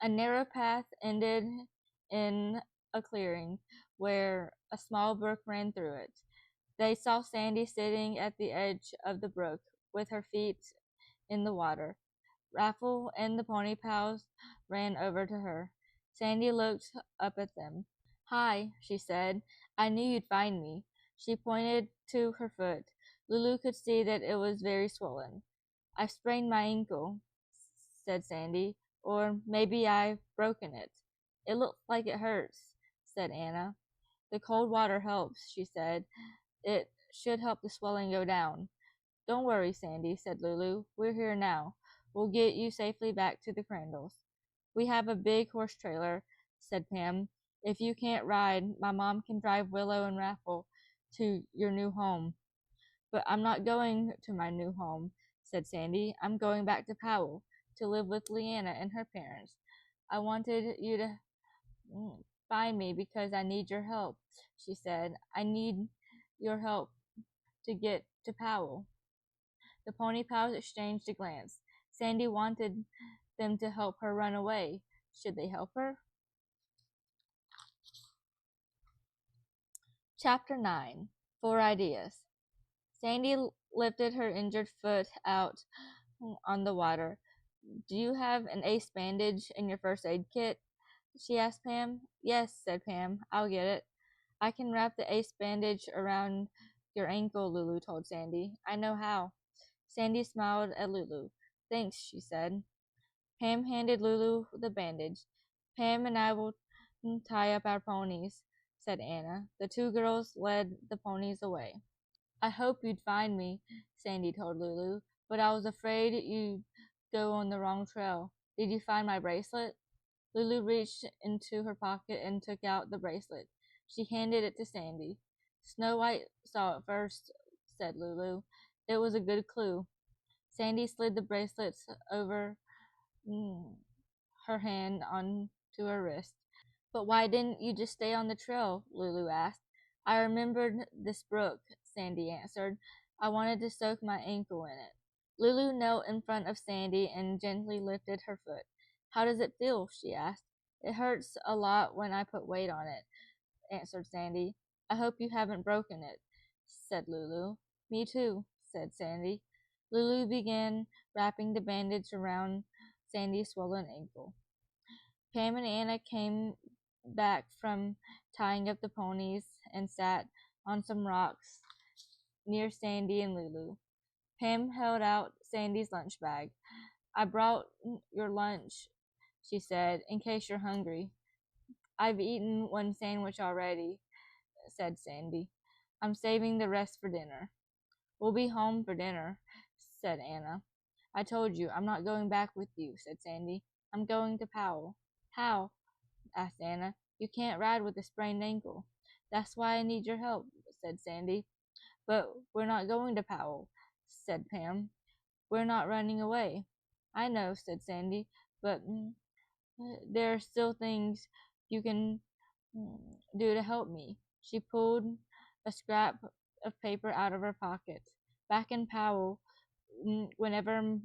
Speaker 1: A narrow path ended in a clearing where a small brook ran through it. They saw Sandy sitting at the edge of the brook with her feet in the water. Raffle and the pony pals ran over to her. Sandy looked up at them. Hi, she said. I knew you'd find me. She pointed to her foot. Lulu could see that it was very swollen. I've sprained my ankle, said Sandy, or maybe I've broken it. It looks like it hurts, said Anna. The cold water helps, she said. It should help the swelling go down. Don't worry, Sandy, said Lulu. We're here now. We'll get you safely back to the Crandalls. We have a big horse trailer, said Pam. If you can't ride, my mom can drive Willow and Raffle to your new home. But I'm not going to my new home, said Sandy. I'm going back to Powell to live with Leanna and her parents. I wanted you to find me because I need your help, she said. I need your help to get to Powell. The pony pals exchanged a glance. Sandy wanted them to help her run away. Should they help her? Chapter 9. 4 Ideas. Sandy lifted her injured foot out on the water. Do you have an ace bandage in your first aid kit? She asked Pam. Yes, said Pam. I'll get it. I can wrap the ace bandage around your ankle, Lulu told Sandy. I know how. Sandy smiled at Lulu. Thanks, she said. Pam handed Lulu the bandage. Pam and I will tie up our ponies, said Anna. The two girls led the ponies away. I hoped you'd find me, Sandy told Lulu, but I was afraid you'd go on the wrong trail. Did you find my bracelet? Lulu reached into her pocket and took out the bracelet. She handed it to Sandy. Snow White saw it first, said Lulu. It was a good clue. Sandy slid the bracelets over her hand onto her wrist. But why didn't you just stay on the trail? Lulu asked. I remembered this brook, Sandy answered. I wanted to soak my ankle in it. Lulu knelt in front of Sandy and gently lifted her foot. How does it feel? She asked. It hurts a lot when I put weight on it, answered Sandy. I hope you haven't broken it, said Lulu. Me too, said Sandy. Lulu began wrapping the bandage around Sandy's swollen ankle. Pam and Anna came back from tying up the ponies and sat on some rocks near Sandy and Lulu. Pam held out Sandy's lunch bag. I brought your lunch, she said, in case you're hungry. I've eaten one sandwich already, said Sandy. I'm saving the rest for dinner. We'll be home for dinner, said Anna. I told you, I'm not going back with you, said Sandy. I'm going to Powell. How? Asked Anna. You can't ride with a sprained ankle. That's why I need your help, said Sandy. But we're not going to Powell, said Pam. We're not running away. I know, said Sandy, but there are still things you can mm, do to help me. She pulled a scrap of paper out of her pocket. Back in Powell, whenever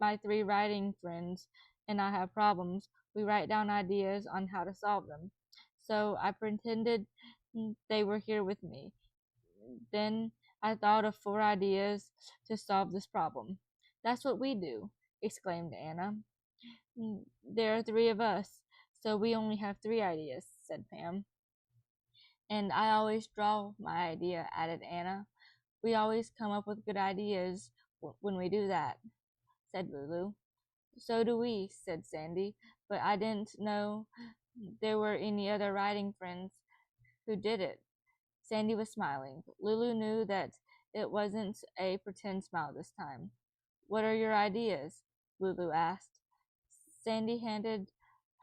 Speaker 1: my three writing friends and I have problems, we write down ideas on how to solve them. So I pretended they were here with me. Then I thought of 4 ideas to solve this problem. That's what we do, exclaimed Anna. There are 3 of us, so we only have 3 ideas, said Pam. And I always draw my idea, added Anna. We always come up with good ideas when we do that, said Lulu. So do we, said Sandy, but I didn't know there were any other writing friends who did it. Sandy was smiling. Lulu knew that it wasn't a pretend smile this time. What are your ideas? Lulu asked. Sandy handed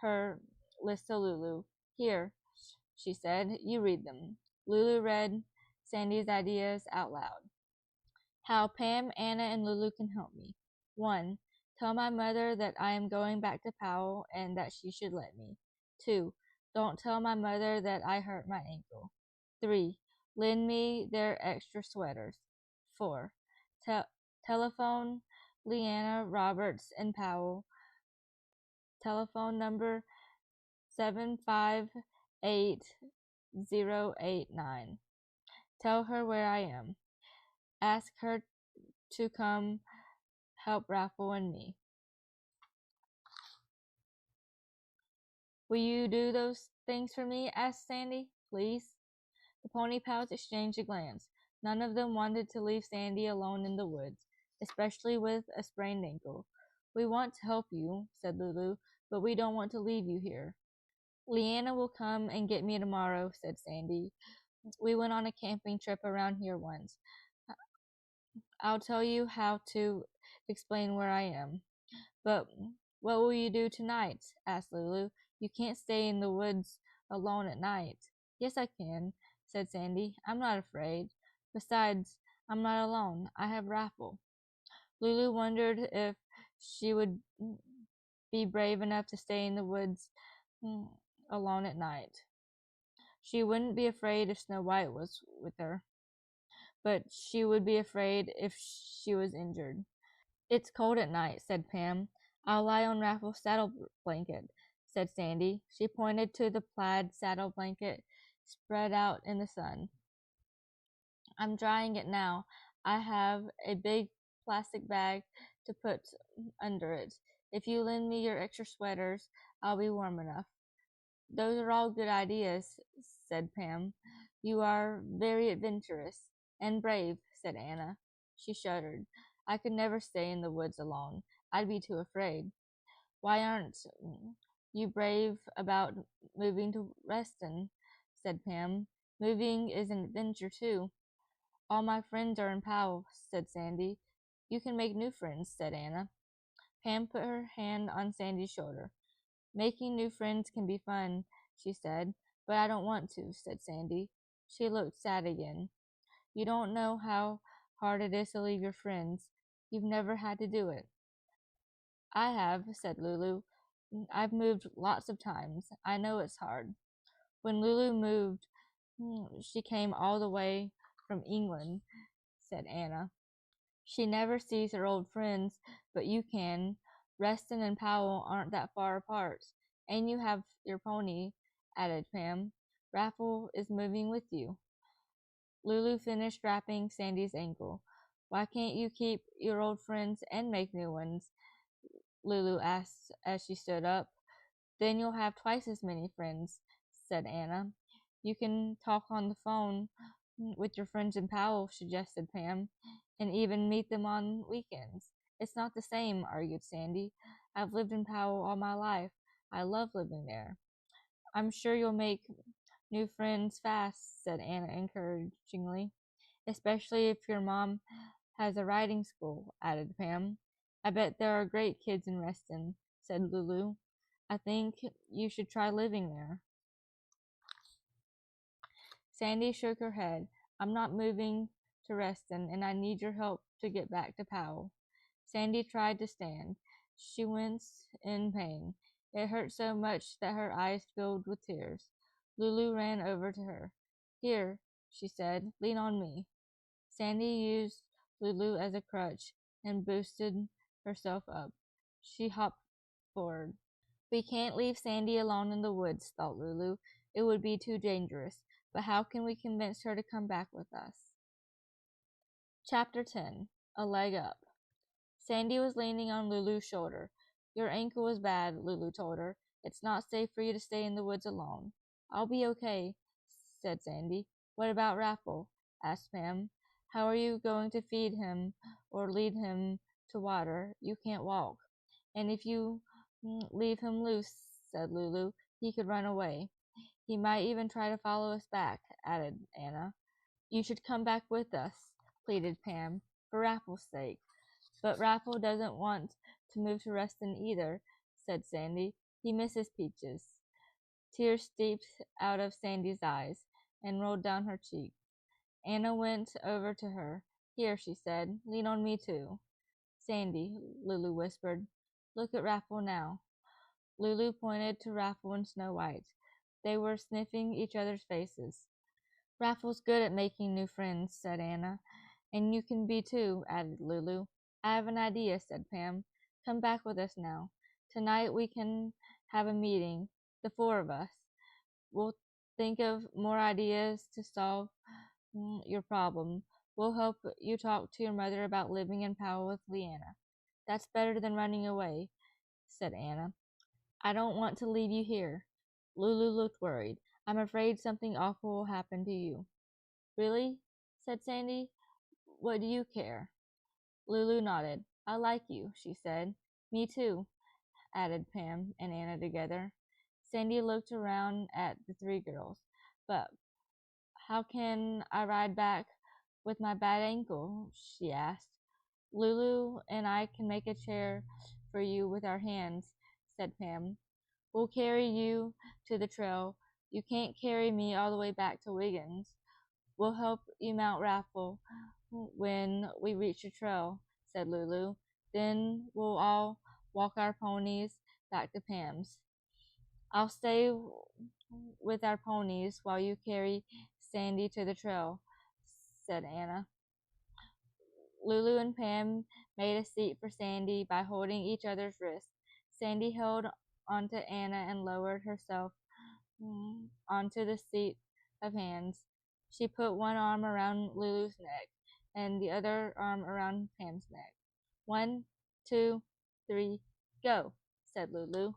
Speaker 1: her list to Lulu. Here, she said, you read them. Lulu read Sandy's ideas out loud. How Pam, Anna, and Lulu can help me. 1. Tell my mother that I am going back to Powell and that she should let me. 2. Don't tell my mother that I hurt my ankle. 3. Lend me their extra sweaters. 4. Telephone Leanna Roberts in Powell. Telephone number 758-089. Tell her where I am. Ask her to come help Raffle and me. Will you do those things for me? Asked Sandy. Please? The pony pals exchanged a glance. None of them wanted to leave Sandy alone in the woods, especially with a sprained ankle. We want to help you, said Lulu, but we don't want to leave you here. Leanna will come and get me tomorrow, said Sandy. We went on a camping trip around here once. I'll tell you how to explain where I am. But what will you do tonight? Asked Lulu. You can't stay in the woods alone at night. Yes, I can, said Sandy. I'm not afraid. Besides, I'm not alone. I have Raffle. Lulu wondered if she would be brave enough to stay in the woods alone at night. She wouldn't be afraid if Snow White was with her, but she would be afraid if she was injured. It's cold at night, said Pam. I'll lie on Raffle's saddle blanket, said Sandy. She pointed to the plaid saddle blanket spread out in the sun. I'm drying it now. I have a big plastic bag to put under it. If you lend me your extra sweaters, I'll be warm enough. Those are all good ideas, said Pam. You are very adventurous and brave, said Anna. She shuddered. I could never stay in the woods alone. I'd be too afraid. Why aren't you brave about moving to Reston? Said Pam. Moving is an adventure, too. All my friends are in Powell, said Sandy. You can make new friends, said Anna. Pam put her hand on Sandy's shoulder. Making new friends can be fun, she said, but I don't want to, said Sandy. She looked sad again. You don't know how hard it is to leave your friends. You've never had to do it. I have, said Lulu. I've moved lots of times. I know it's hard. When Lulu moved, she came all the way from England, said Anna. She never sees her old friends, but you can. Reston and Powell aren't that far apart. And you have your pony, added Pam. Raffle is moving with you. Lulu finished wrapping Sandy's ankle. Why can't you keep your old friends and make new ones? Lulu asked as she stood up. Then you'll have twice as many friends, said Anna. You can talk on the phone with your friends in Powell, suggested Pam, and even meet them on weekends. It's not the same, argued Sandy. I've lived in Powell all my life. I love living there. I'm sure you'll make new friends fast, said Anna encouragingly, especially if your mom has a riding school, added Pam. I bet there are great kids in Reston, said Lulu. I think you should try living there. Sandy shook her head. I'm not moving to Reston, and I need your help to get back to Powell. Sandy tried to stand. She winced in pain. It hurt so much that her eyes filled with tears. Lulu ran over to her. Here, she said, lean on me. Sandy used Lulu as a crutch and boosted herself up. She hopped forward. We can't leave Sandy alone in the woods, thought Lulu. It would be too dangerous. But how can we convince her to come back with us? Chapter 10. A Leg Up. Sandy was leaning on Lulu's shoulder. Your ankle is bad, Lulu told her. It's not safe for you to stay in the woods alone. I'll be okay, said Sandy. What about Raffle? Asked Pam. How are you going to feed him or lead him to water? You can't walk. And if you leave him loose, said Lulu, he could run away. He might even try to follow us back, added Anna. You should come back with us, pleaded Pam, for Raffle's sake. But Raffle doesn't want to move to Reston either, said Sandy. He misses Peaches. Tears steeped out of Sandy's eyes and rolled down her cheek. Anna went over to her. Here, she said, lean on me too. Sandy, Lulu whispered, look at Raffle now. Lulu pointed to Raffle and Snow White. They were sniffing each other's faces. Raffle's good at making new friends, said Anna. And you can be too, added Lulu. I have an idea, said Pam. Come back with us now. Tonight we can have a meeting, the four of us. We'll think of more ideas to solve your problem. We'll help you talk to your mother about living in Powell with Leanna. That's better than running away, said Anna. I don't want to leave you here. Lulu looked worried. I'm afraid something awful will happen to you. Really? Said Sandy. What do you care? Lulu nodded. I like you, she said. Me too, added Pam and Anna together. Sandy looked around at the three girls. But how can I ride back with my bad ankle? She asked. Lulu and I can make a chair for you with our hands, said Pam. We'll carry you to the trail. You can't carry me all the way back to Wiggins. We'll help you mount Raffle when we reach the trail, said Lulu. Then we'll all walk our ponies back to Pam's. I'll stay with our ponies while you carry Sandy to the trail, said Anna. Lulu and Pam made a seat for Sandy by holding each other's wrists. Sandy held onto Anna and lowered herself onto the seat of hands. She put one arm around Lulu's neck and the other arm around Pam's neck. 1, 2, 3, go, said Lulu.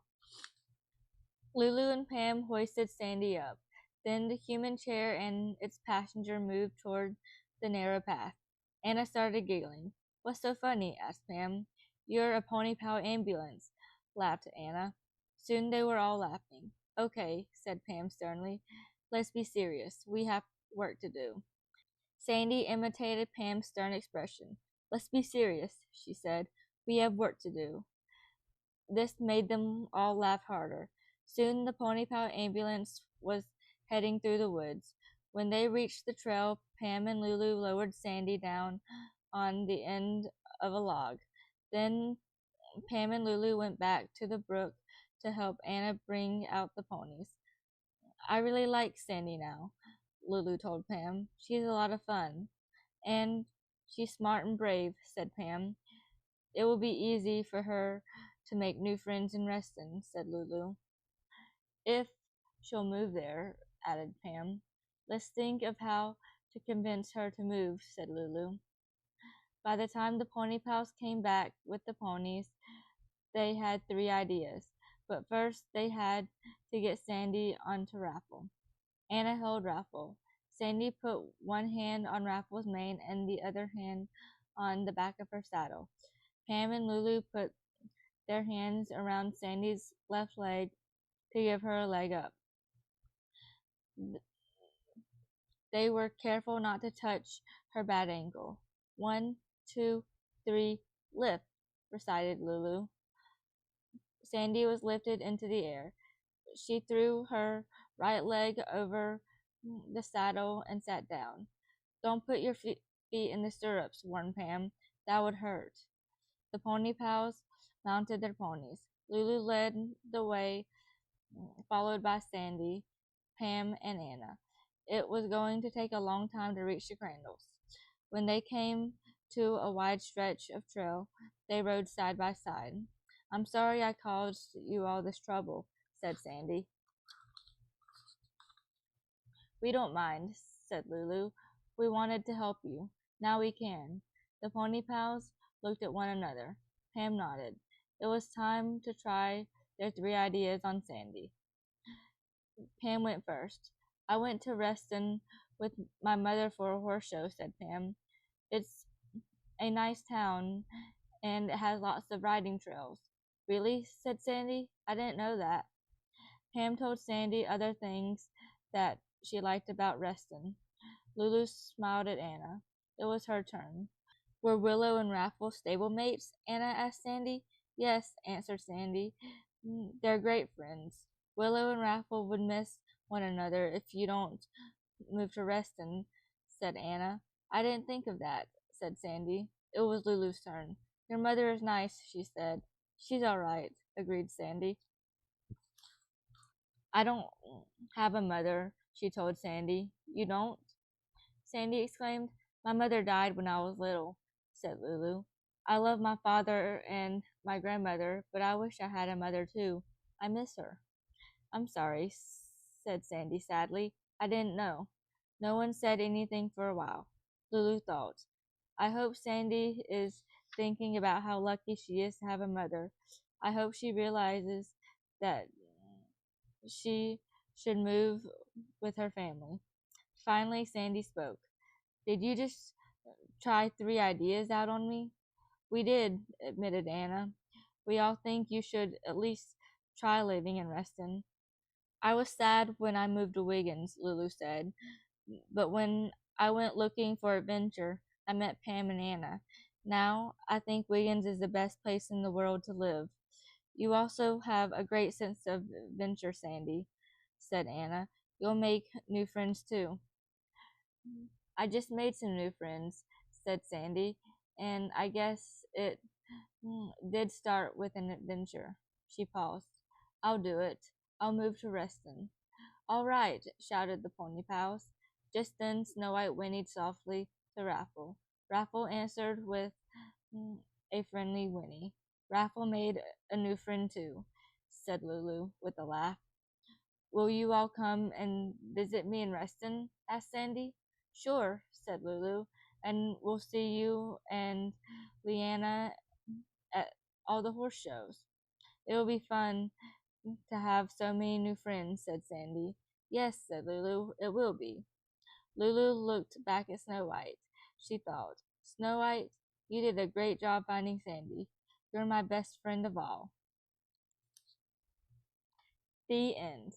Speaker 1: Lulu and Pam hoisted Sandy up. Then the human chair and its passenger moved toward the narrow path. Anna started giggling. What's so funny? Asked Pam. You're a pony power ambulance, laughed Anna. Soon they were all laughing. Okay, said Pam sternly. Let's be serious. We have work to do. Sandy imitated Pam's stern expression. Let's be serious, she said. We have work to do. This made them all laugh harder. Soon the pony power ambulance was heading through the woods. When they reached the trail, Pam and Lulu lowered Sandy down on the end of a log. Then Pam and Lulu went back to the brook to help Anna bring out the ponies. I really like Sandy now, Lulu told Pam. She's a lot of fun. And she's smart and brave, said Pam. It will be easy for her to make new friends in Reston, said Lulu. If she'll move there, added Pam. Let's think of how to convince her to move, said Lulu. By the time the pony pals came back with the ponies, they had 3 ideas. But first they had to get Sandy onto Raffle. Anna held Raffle. Sandy put one hand on Raffle's mane and the other hand on the back of her saddle. Pam and Lulu put their hands around Sandy's left leg to give her a leg up. They were careful not to touch her bad ankle. 1, 2, 3, lift, recited Lulu. Sandy was lifted into the air. She threw her right leg over the saddle and sat down. Don't put your feet in the stirrups, warned Pam. That would hurt. The pony pals mounted their ponies. Lulu led the way, followed by Sandy, Pam, and Anna. It was going to take a long time to reach the Crandalls. When they came to a wide stretch of trail, they rode side by side. I'm sorry I caused you all this trouble, said Sandy. We don't mind, said Lulu. We wanted to help you. Now we can. The pony pals looked at one another. Pam nodded. It was time to try their three ideas on Sandy. Pam went first. I went to Reston with my mother for a horse show, said Pam. It's a nice town and it has lots of riding trails. Really? Said Sandy. I didn't know that. Pam told Sandy other things that she liked about Reston. Lulu smiled at Anna. It was her turn. Were Willow and Raffle stablemates? Anna asked Sandy. Yes, answered Sandy. They're great friends. Willow and Raffle would miss one another if you don't move to Reston, said Anna. I didn't think of that, said Sandy. It was Lulu's turn. Your mother is nice, she said. She's all right, agreed Sandy. I don't have a mother, she told Sandy. You don't? Sandy exclaimed. My mother died when I was little, said Lulu. I love my father and my grandmother, but I wish I had a mother too. I miss her. I'm sorry, said Sandy sadly. I didn't know. No one said anything for a while. Lulu thought. I hope Sandy is thinking about how lucky she is to have a mother. I hope she realizes that she should move with her family. Finally, Sandy spoke. Did you just try three ideas out on me? We did, admitted Anna. We all think you should at least try living in Reston. I was sad when I moved to Wiggins, Lulu said. But when I went looking for adventure, I met Pam and Anna. Now I think Wiggins is the best place in the world to live. You also have a great sense of adventure, Sandy, said Anna. You'll make new friends too. I just made some new friends, said Sandy, and I guess it did start with an adventure. She paused. I'll do it. I'll move to Reston. All right, shouted the pony pals. Just then Snow White whinnied softly to Raffle. Raffle answered with a friendly whinny. Raffle made a new friend too, said Lulu with a laugh. Will you all come and visit me in Reston? Asked Sandy. Sure, said Lulu, and we'll see you and Leanna at all the horse shows. It'll be fun to have so many new friends, said Sandy. Yes, said Lulu, it will be. Lulu looked back at Snow White. She thought, Snow White, you did a great job finding Sandy. You're my best friend of all. The end.